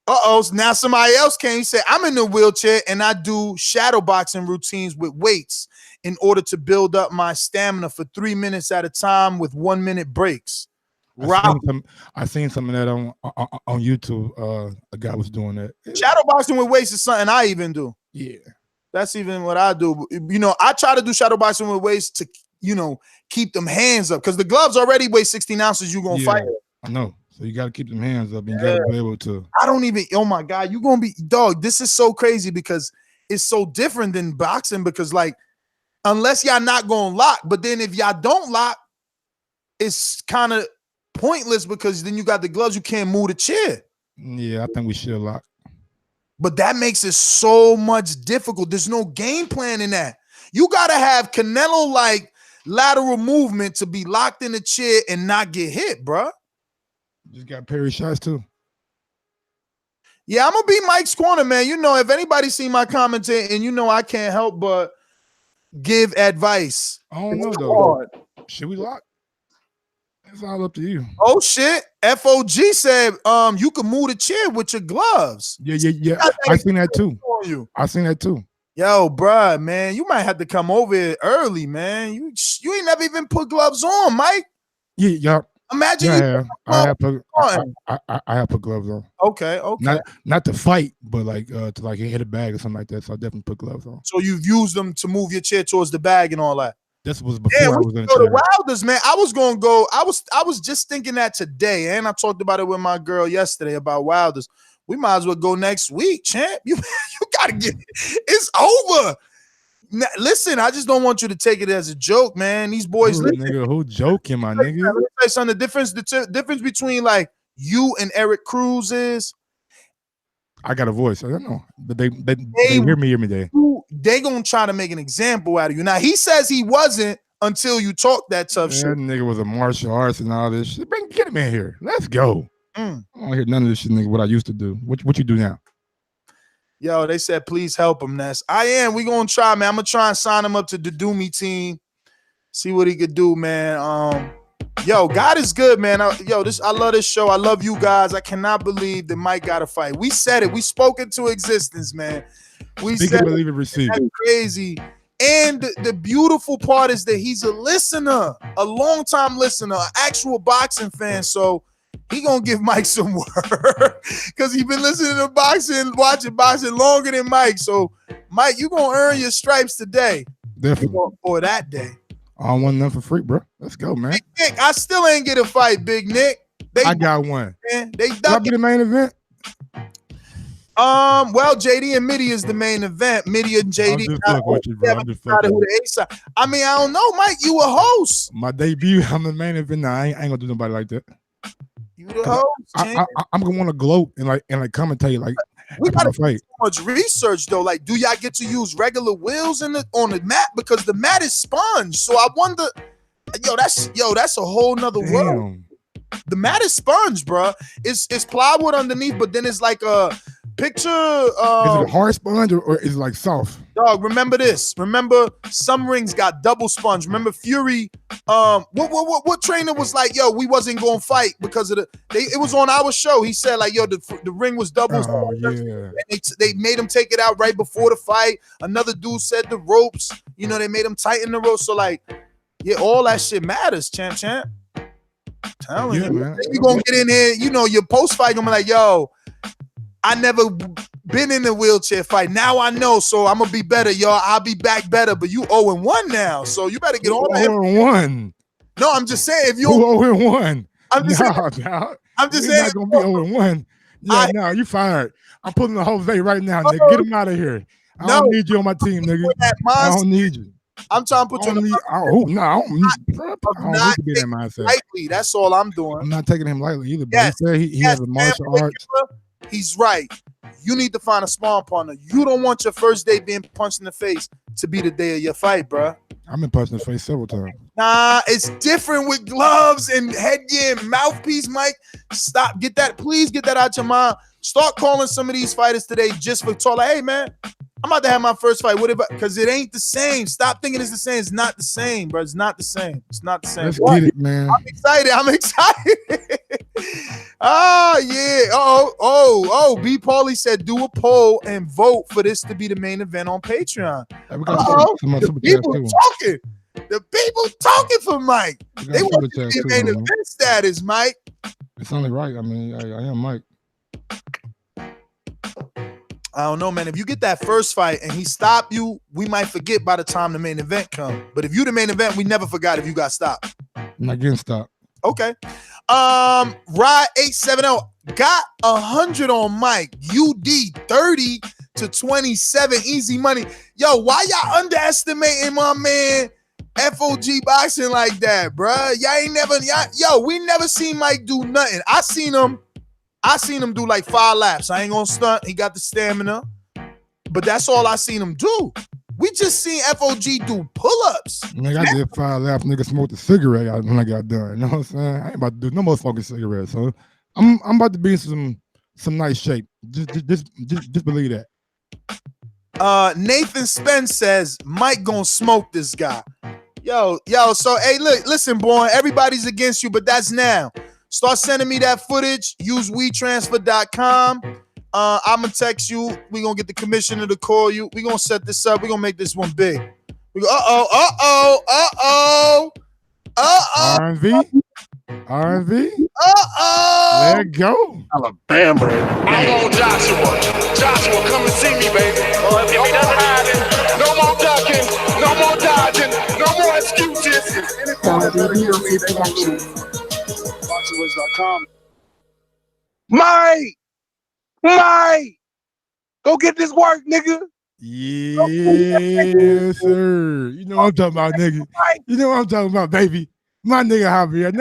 Uh-oh, now somebody else came. He said, I'm in the wheelchair and I do shadow boxing routines with weights in order to build up my stamina for 3 minutes at a time with 1 minute breaks. I seen some of that on YouTube. A guy was doing that. Shadow boxing with weights is something I even do. Yeah. That's even what I do. You know, I try to do shadow boxing with weights to, you know, keep them hands up, because the gloves already weigh 16 ounces. You're going to fight. I know. So you got to keep them hands up and you got to be able to. I don't even, oh my God, you're going to be, dog, this is so crazy because it's so different than boxing, because like, unless y'all not going to lock, but then if y'all don't lock, it's kind of pointless because then you got the gloves, you can't move the chair. Yeah, I think we should lock. But that makes it so much difficult. There's no game plan in that. You got to have Canelo-like lateral movement to be locked in the chair and not get hit, bro. Just got parry shots too. Yeah, I'm going to be Mike's corner, man. You know, if anybody see my commenting, and you know I can't help but give advice. I don't know, though. Should we lock? It's all up to you. Oh, shit. FOG said you can move the chair with your gloves. Yeah. I seen that too. I seen that too. Yo, bruh, man, you might have to come over here early, man. You ain't never even put gloves on, Mike. Yeah. Imagine I have put gloves on. Okay. Not to fight, but like to like hit a bag or something like that. So I definitely put gloves on. So you've used them to move your chair towards the bag and all that. This was before I was in the chair. chair. Wilders, man. I was gonna go. I was just thinking that today, and I talked about it with my girl yesterday about Wilders. We might as well go next week, champ. You gotta get it. It's over. Now, listen, I just don't want you to take it as a joke, man. These boys, nigga, who joking, my nigga? Let me tell you something. The difference between like you and Eric Cruz is, I got a voice. I don't know, but they hear me every day. They gonna try to make an example out of you. Now he says he wasn't until you talk that tough shit. That nigga was a martial arts and all this shit. Get him in here. Let's go. I don't hear none of this shit, nigga. What I used to do. What you do now? Yo, they said, please help him, Ness. I am. We gonna try, man. I'm gonna try and sign him up to the Doomy team. See what he could do, man. Yo, God is good, man. I love this show. I love you guys. I cannot believe that Mike got a fight. We said it. We spoke into existence, man. We said believe it, receive it. Crazy. And the beautiful part is that he's a listener, a long-time listener, an actual boxing fan. So he gonna give Mike some work because he been listening to boxing, watching boxing longer than Mike. So, Mike, you gonna earn your stripes today. Definitely. Or that day. I don't want nothing for free, bro. Let's go, man. Big Nick, I still ain't get a fight, Big Nick. I got one. Man, they I'll be the main event. Well, JD and Mitty is the main event. Mitty and JD. I mean, I don't know, Mike. You a host. My debut, I'm the main event. Nah, I ain't gonna do nobody like that. You the host. I'm gonna want to gloat and commentate like We gotta fight. do so much research though. Like, do y'all get to use regular wheels on the mat because the mat is sponge? So I wonder, that's a whole nother world. The mat is sponge, bro. It's plywood underneath, but then it's like a picture. Is it a hard sponge or is it like soft? Dog, remember this. Remember, some rings got double sponge. Remember Fury? What trainer was like, yo, we wasn't gonna fight because of it was on our show. He said like, yo, the ring was double. Oh yeah. They made him take it out right before the fight. Another dude said the ropes. They made him tighten the ropes. So like, yeah, all that shit matters, champ. Telling you, man. You gonna get in here, your post fight gonna be like, yo, I never been in a wheelchair fight. Now I know, so I'm gonna be better, y'all. I'll be back better. But you 0-1 now, so you better get on that. 0-1. No, I'm just saying if you 0-1. I'm just saying. I'm just saying. Not gonna be 0-1. Yeah, no, you fired. I'm pulling the Jose right now, nigga. Get him out of here. I don't need you on my team, nigga. I don't need you. I'm trying to put you in the I don't need to be in that mindset. Lightly. That's all I'm doing. I'm not taking him lightly either. But he said he has a martial arts. He's right. You need to find a sparring partner. You don't want your first day being punched in the face to be the day of your fight, bro. I've been punched in the face several times. Nah, it's different with gloves and headgear and mouthpiece, Mike. Stop. Please get that out your mind. Start calling some of these fighters today just for talk. Like, hey, man, I'm about to have my first fight. What about? Because it ain't the same. Stop thinking it's the same. It's not the same, bro. It's not the same. It's not the same. Let's get it, man. I'm excited. Oh, yeah. Oh. B. Paulie said, do a poll and vote for this to be the main event on Patreon. The people talking. The people talking for Mike. They want to be main event status, Mike. It's only right. I mean, I am Mike. I don't know, man. If you get that first fight and he stop you, we might forget by the time the main event come. But if you the main event, we never forgot if you got stopped. I'm not getting stopped. Okay. Ride 870 got 100 on Mike. UD 30 to 27. Easy money. Yo, why y'all underestimating my man FOG boxing like that, bruh? We never seen Mike do nothing. I seen him do like 5 laps. I ain't gonna stunt. He got the stamina. But that's all I seen him do. We just seen FOG do pull-ups. Nigga, I did 5 laps. Nigga smoked a cigarette when I got done. You know what I'm saying? I ain't about to do no more smoking cigarettes. So I'm about to be in some nice shape. Just believe that. Nathan Spence says Mike gonna smoke this guy. Yo. So hey, look, listen, boy. Everybody's against you, but that's now. Start sending me that footage. Use WeTransfer.com. I'm going to text you. We're going to get the commissioner to call you. We're going to set this up. We're going to make this one big. We go, R&V. There you go. Alabama. I want Joshua. Joshua, come and see me, baby. If he doesn't hide, no more ducking, no more dodging, no more excuses. Mike, go get this work, nigga. Yes, sir. You know what I'm talking about, nigga. You know what I'm talking about, baby. My nigga Javier.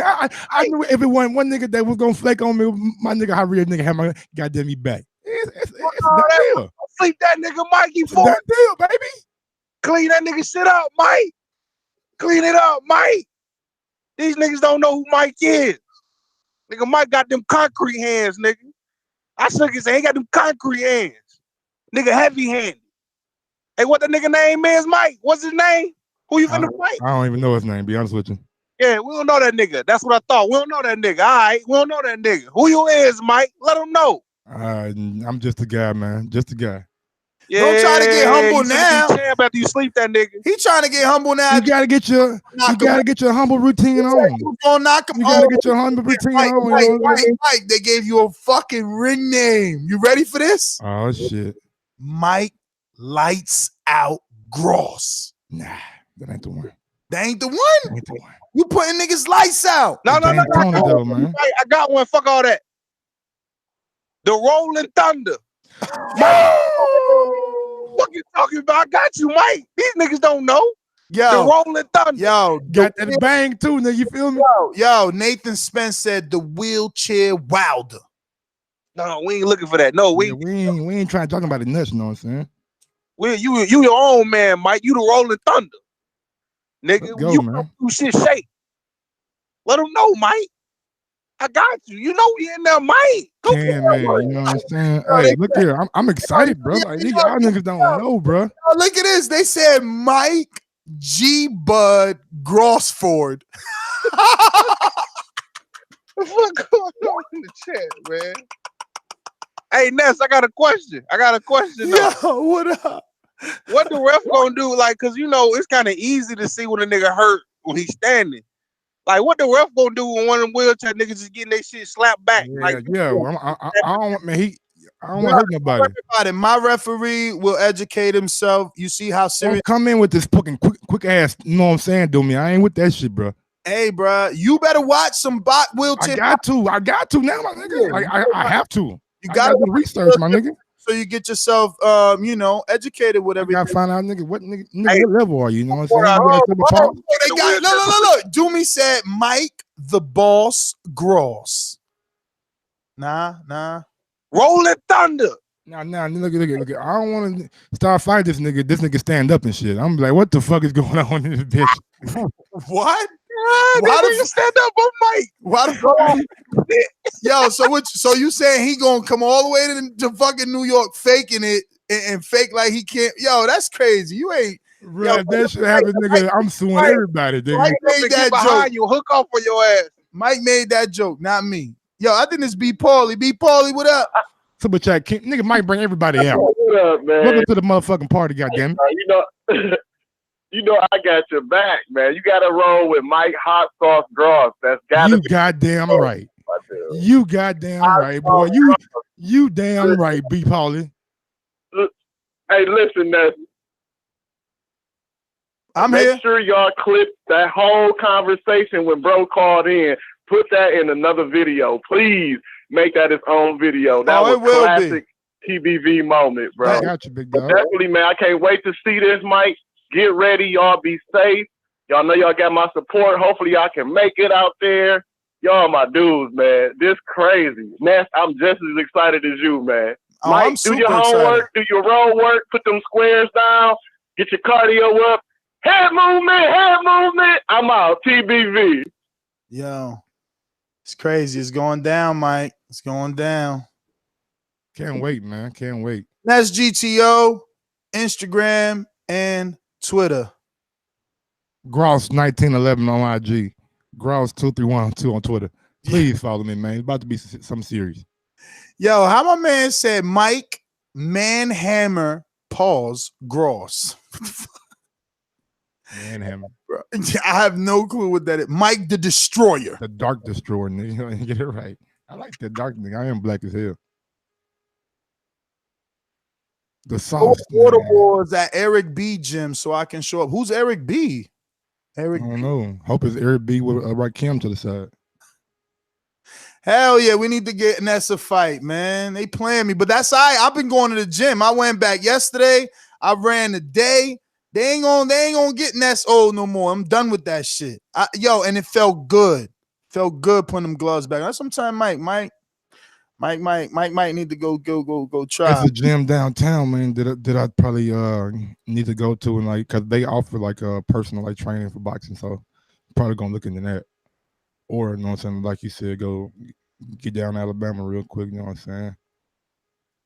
I knew everyone, one nigga that was gonna flake on me. My nigga Javier, nigga had my goddamn me back. It's that deal. Sleep that nigga, Mike. You fool. That deal, baby. Clean that nigga shit up, Mike. Clean it up, Mike. These niggas don't know who Mike is. Nigga, Mike got them concrete hands, nigga. I shook his hand. He got them concrete hands. Nigga heavy-handed. Hey, what the nigga name is, Mike? What's his name? Who you finna fight? I don't even know his name, be honest with you. Yeah, we don't know that nigga. That's what I thought. We don't know that nigga. All right, we don't know that nigga. Who you is, Mike? Let him know. I'm just a guy, man. Just a guy. Yeah, don't try to get humble now. After you sleep that nigga. He trying to get humble now. You gotta get your humble routine on. You gonna knock him. You gotta get your humble routine on. Mike, they gave you a fucking ring name. You ready for this? Oh shit. Mike Lights Out Gross. Nah, that ain't the one. That ain't the one. Ain't the one. You putting niggas lights out. No. Though, man. I got one. Fuck all that. The Rolling Thunder. What you talking about? I got you, Mike. These niggas don't know. Yo, Rolling Thunder. Yo, got that bang too, nigga. You feel me? Yo, Nathan Spence said the wheelchair Wilder. No, we ain't looking for that. No, we ain't trying to talk about the nuts. You know what I'm saying? You your own man, Mike. You the Rolling Thunder, nigga. Go, you man. do shit shake. Let them know, Mike. I got you. You know we in there, Mike. Go man. You know what I'm saying? Hey, look here. I'm excited, bro. Like, y'all niggas don't know, bro. Oh, look at this. They said Mike G. Bud Grossford. What the fuck going on in the chat, man? Hey, Ness, I got a question. Yo, what up? What the ref gonna do? Like, cause you know it's kind of easy to see when a nigga hurt when he's standing. Like, what the ref gonna do when one of them wheelchair niggas is getting their shit slapped back? Yeah, like, I don't want, man. I don't want to hurt nobody. My referee will educate himself. You see how serious? Don't come in with this fucking quick ass. You know what I'm saying? Do me? I ain't with that shit, bro. Hey, bro, you better watch some wheelchair. I got to now, my nigga. I have to. You gotta do research, my nigga. So you get yourself, educated with everything. I gotta find out, nigga, what level are you? You know what I'm saying? They got look. Doomy said Mike the Boss Gross. Nah. Rolling Thunder. Nah, look. I don't want to start fighting this nigga. This nigga stand up and shit. I'm like, what the fuck is going on in this bitch? What? Why do you stand up on Mike? Why the fuck? Yo, so you saying he gonna come all the way to fucking New York faking it and fake like he can't? Yo, that's crazy. You ain't. Right, that shit happened, nigga. I'm suing everybody, nigga. Mike made that joke. You hook off for your ass. Mike made that joke, not me. Yo, I think it's B. Paulie. B. Paulie, what up? Super chat, nigga might bring everybody out. What up, man? Welcome to the motherfucking party, goddamn. You know I got your back, man. You got to roll with Mike Hot Sauce Gross. That's got to be. Goddamn right. You goddamn right, boy. You damn right, B. Paulie. Hey, listen, Make sure y'all clip that whole conversation when bro called in. Put that in another video. Please make that its own video. That was classic TBV moment, bro. I got you, big dog. Definitely, man. I can't wait to see this, Mike. Get ready. Y'all be safe. Y'all know y'all got my support. Hopefully y'all can make it out there. Y'all my dudes, man. This crazy. Ness, I'm just as excited as you, man. Oh, Mike, do your homework, do your road work, put them squares down, get your cardio up. Head movement. I'm out. TBV. Yo, it's crazy. It's going down, Mike. It's going down. Can't wait, man. Can't wait. That's GTO, Instagram, and Twitter. Gross 1911 on IG. Gross 2312 on Twitter. Please follow me, man. It's about to be something serious. Yo, how my man said Mike Manhammer pause Gross. Manhammer. I have no clue what that is. Mike the Destroyer. The Dark Destroyer, nigga. Get it right. I like the dark nigga. I am black as hell. The sauce. Water Wars at Eric B gym so I can show up. Who's Eric B? I don't know. Hope it's Eric B with Rakim to the side. Hell yeah, we need to get Ness a fight, man. They playing me, but that's all right. I've been going to the gym. I went back yesterday. I ran today. They ain't gonna get Ness old no more. I'm done with that shit. And it felt good. Felt good putting them gloves back. That's sometimes Mike need to go try. There's a gym downtown, man. That I probably need to go to, and like, cause they offer like a personal like training for boxing, so I'm probably gonna look into that. Or, you know what I'm saying, like you said, go get down to Alabama real quick. You know what I'm saying?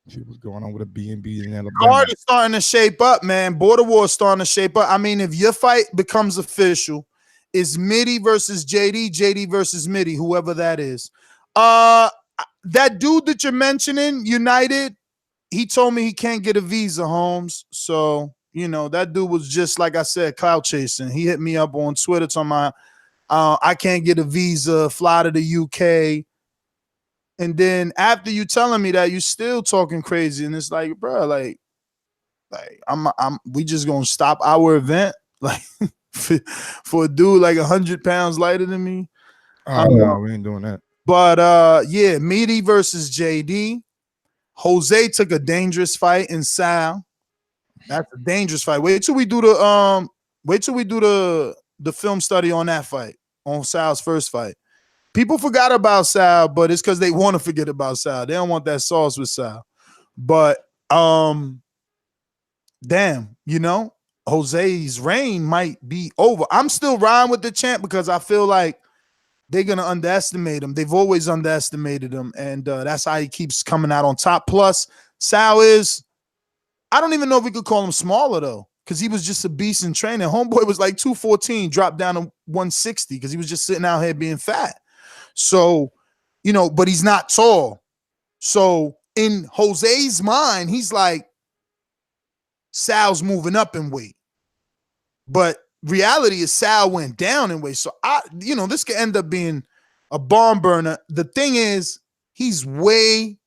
See what's going on with a B&B in Alabama. Card is starting to shape up, man. Border War is starting to shape up. I mean, if your fight becomes official, it's Mitty versus JD versus Mitty, whoever that is. That dude that you're mentioning, United, he told me he can't get a visa, Holmes. So, that dude was just, like I said, clout chasing. He hit me up on Twitter talking about, I can't get a visa, fly to the UK. And then after you telling me that, you still talking crazy. And it's like, bro, like we just gonna stop our event? Like for a dude like 100 pounds lighter than me? No, we ain't doing that. But yeah, Meaty versus JD. Jose took a dangerous fight in Sal. That's a dangerous fight. Wait till we do the Wait till we do the film study on that fight, on Sal's first fight. People forgot about Sal, but it's because they want to forget about Sal. They don't want that sauce with Sal. But damn, Jose's reign might be over. I'm still riding with the champ because I feel like they're gonna underestimate him. They've always underestimated him, and that's how he keeps coming out on top. Plus, Sal is, I don't even know if we could call him smaller though, because he was just a beast in training. Homeboy was like 214, dropped down to 160 because he was just sitting out here being fat. So, but he's not tall. So in Jose's mind, he's like, Sal's moving up in weight. But reality is Sal went down in weight. So this could end up being a barn burner. The thing is, he's way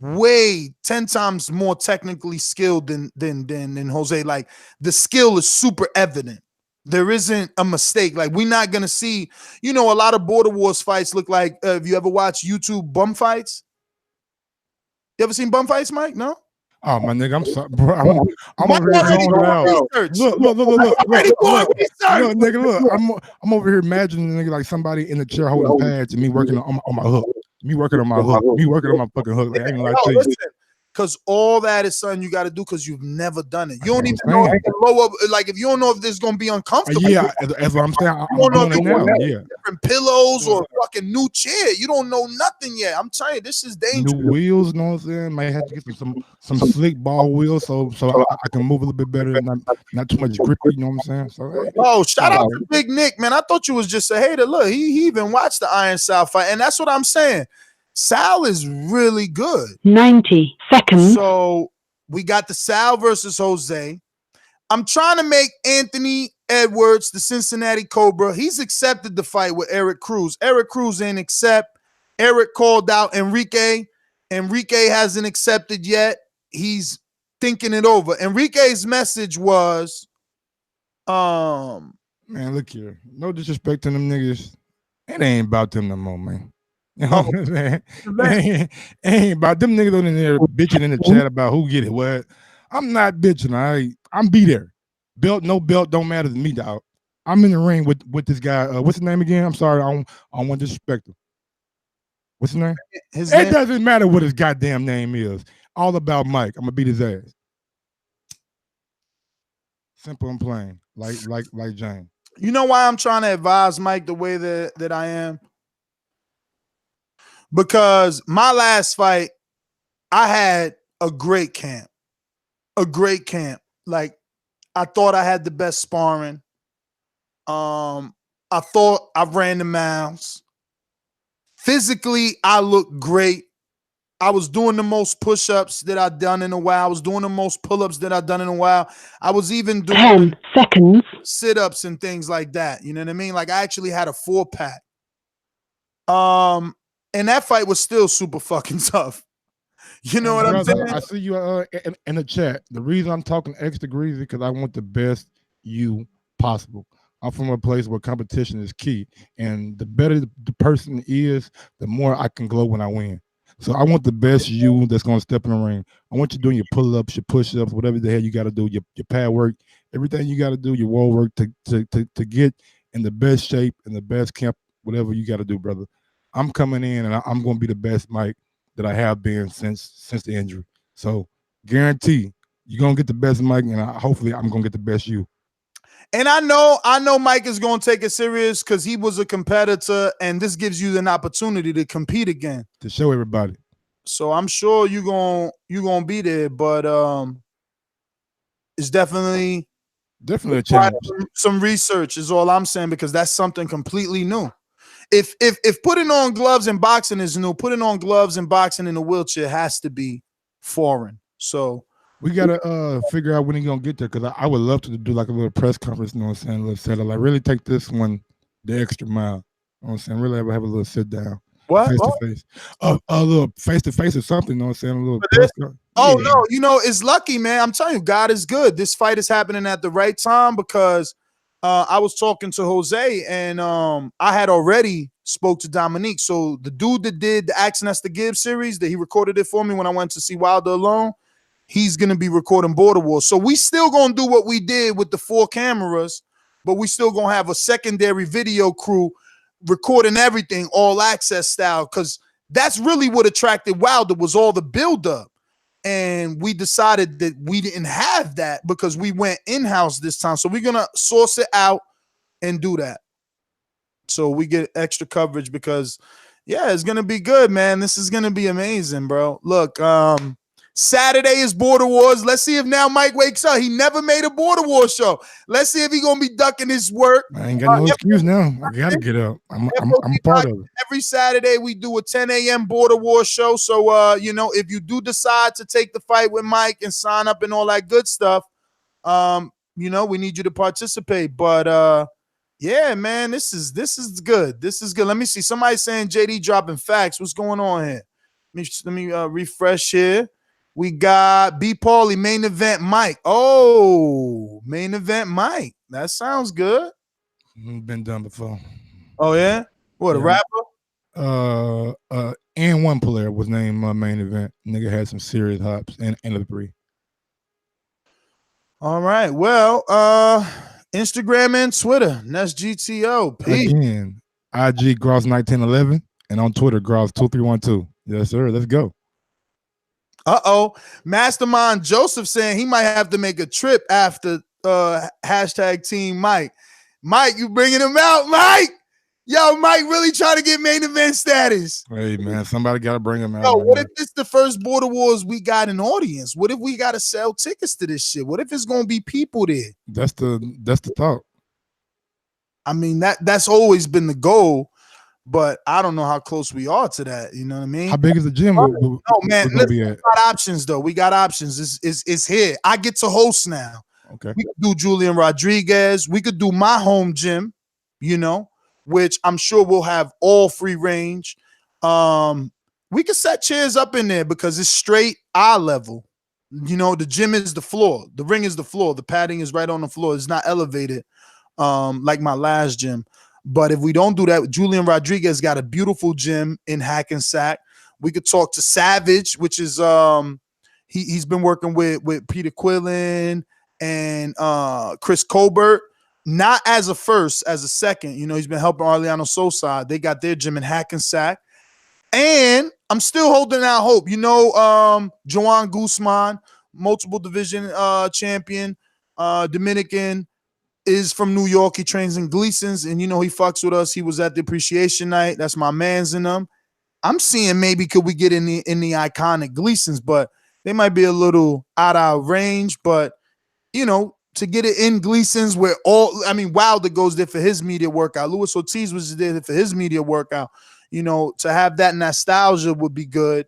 10 times more technically skilled than Jose. Like, the skill is super evident. There isn't a mistake. Like, we're not gonna see, a lot of Border Wars fights look like, if you ever watch YouTube bum fights. You ever seen bum fights, Mike? No? Oh, my nigga, I'm sorry, bro. I'm over here going out. Look, nigga, look. I'm over here imagining, nigga, like somebody in the chair holding pads and me working on my hook. Me working on my hook. Me working on my fucking hook. Like, I ain't gonna lie to you. Listen, because all that is something you got to do because you've never done it. You don't even know if you can lower, like, if you don't know if this is going to be uncomfortable. Yeah, that's what I'm saying. I'm doing it now. Yeah. Different pillows or fucking new chair. You don't know nothing yet. I'm telling you, this is dangerous. New wheels, you know what I'm saying? Might have to get some slick ball wheels so I can move a little bit better and not too much grippy, you know what I'm saying? So, hey, shout out to Big Nick, man. I thought you was just a hater. Look, he even watched the Iron Sal fight, and that's what I'm saying. Sal is really good. 90 seconds. So we got the Sal versus Jose. I'm trying to make Anthony Edwards, the Cincinnati Cobra. He's accepted the fight with Eric Cruz. Eric Cruz ain't accept. Eric called out Enrique. Enrique hasn't accepted yet. He's thinking it over. Enrique's message was, man, look here. No disrespect to them niggas. It ain't about them no more, man. You know what I'm saying? Ain't about them niggas on in there bitching in the chat about who get it what. I'm not bitching. I'm be there. Belt, no belt, don't matter to me, dog. I'm in the ring with this guy. What's his name again? I'm sorry, I don't want to disrespect him. What's his name? It doesn't matter what his goddamn name is. All about Mike. I'm gonna beat his ass. Simple and plain, like Jane. You know why I'm trying to advise Mike the way that I am? Because my last fight, I had a great camp. Like, I thought I had the best sparring. I thought I ran the miles. Physically, I looked great. I was doing the most push-ups that I've done in a while. I was doing the most pull-ups that I've done in a while. I was even doing 10 seconds. Sit-ups and things like that. You know what I mean? Like, I actually had a 4-pack. And that fight was still super fucking tough. You know what I'm saying? I see you in the chat. The reason I'm talking extra greasy because I want the best you possible. I'm from a place where competition is key. And the better the person is, the more I can glow when I win. So I want the best you that's going to step in the ring. I want you doing your pull-ups, your push-ups, whatever the hell you got to do, your pad work, everything you got to do, your wall work to get in the best shape, in the best camp, whatever you got to do, brother. I'm coming in and I'm going to be the best Mike that I have been since the injury. So guarantee you're going to get the best Mike, and hopefully I'm going to get the best you. And I know Mike is going to take it serious because he was a competitor, and this gives you an opportunity to compete again. To show everybody. So I'm sure you're gonna be there, but it's definitely a challenge. Some research is all I'm saying, because that's something completely new. If putting on gloves in boxing is new, putting on gloves in boxing in a wheelchair has to be foreign. So we gotta figure out when he's gonna get there, because I would love to do like a little press conference, you know what I'm saying, a little setup, like really take this one the extra mile. You know what I'm saying? Really have a little sit down. What? Face to face. A little face to face or something, you know what I'm saying? A little press conference. Oh, yeah. No, it's lucky, man. I'm telling you, God is good. This fight is happening at the right time, because I was talking to Jose, and I had already spoke to Dominique. So the dude that did the Action Us to Give series, that he recorded it for me when I went to see Wilder alone, he's going to be recording Border Wars. So we still going to do what we did with the 4 cameras, but we still going to have a secondary video crew recording everything all access style, because that's really what attracted Wilder, was all the buildup. And we decided that we didn't have that because we went in-house this time. So we're going to source it out and do that. So we get extra coverage because, yeah, it's going to be good, man. This is going to be amazing, bro. Look, Saturday is Border Wars. Let's see if now Mike wakes up. He never made a Border Wars show. Let's see if he's going to be ducking his work. I ain't got no excuse now. I got to get up. I'm part of it. Every Saturday we do a 10 a.m. Border Wars show. So, you know, if you do decide to take the fight with Mike and sign up and all that good stuff, you know, we need you to participate. But, yeah, man, this is good. This is good. Let me see. Somebody saying JD dropping facts. What's going on here? Let me refresh here. We got B. Paulie, main event Mike. Oh, main event Mike. That sounds good. Been done before. Oh, yeah? What, a rapper? And one player was named main event. Nigga had some serious hops and a 3. All right. Well, Instagram and Twitter. And that's GTO. Peace. Again, IG Gross1911 and on Twitter Gross2312. Yes, sir. Let's go. Uh-oh. Mastermind Joseph saying he might have to make a trip after hashtag Team Mike. Mike, you bringing him out, Mike? Yo, Mike really trying to get main event status. Hey, man, somebody got to bring him out. Yo, what if it's the first Border Wars we got an audience? What if we got to sell tickets to this shit? What if it's going to be people there? That's the thought. I mean, that's always been the goal. But I don't know how close we are to that. You know what I mean? How big is the gym? Oh man, we got options though. We got options. It's here. I get to host now. Okay. We could do Julian Rodriguez. We could do my home gym, you know, which I'm sure we'll have all free range. We could set chairs up in there because it's straight eye level. You know, the gym is the floor. The ring is the floor. The padding is right on the floor. It's not elevated like my last gym. But if we don't do that, Julian Rodriguez got a beautiful gym in Hackensack. We could talk to Savage, which is he's been working with Peter Quillen and Chris Colbert, not as a first, as a second. You know, he's been helping Arliano Sosa. They got their gym in Hackensack. And I'm still holding out hope. You know, Joan Guzman, multiple division champion, Dominican, is from New York. He trains in Gleason's, and you know he fucks with us. He was at the appreciation night. That's my man's in them. I'm seeing maybe could we get in the iconic Gleason's, but they might be a little out of range. But you know, to get it in Gleason's where Wilder goes there for his media workout. Luis Ortiz was there for his media workout. You know, to have that nostalgia would be good.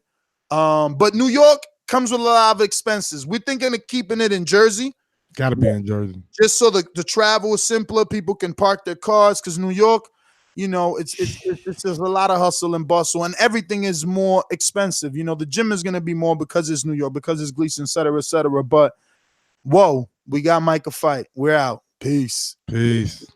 But New York comes with a lot of expenses. We're thinking of keeping it in Jersey. Got to be in Jersey. Just so the travel is simpler. People can park their cars because New York, you know, it's there's a lot of hustle and bustle, and everything is more expensive. You know, the gym is going to be more because it's New York, because it's Gleason, et cetera, et cetera. But, whoa, we got Mike a fight. We're out. Peace. Peace.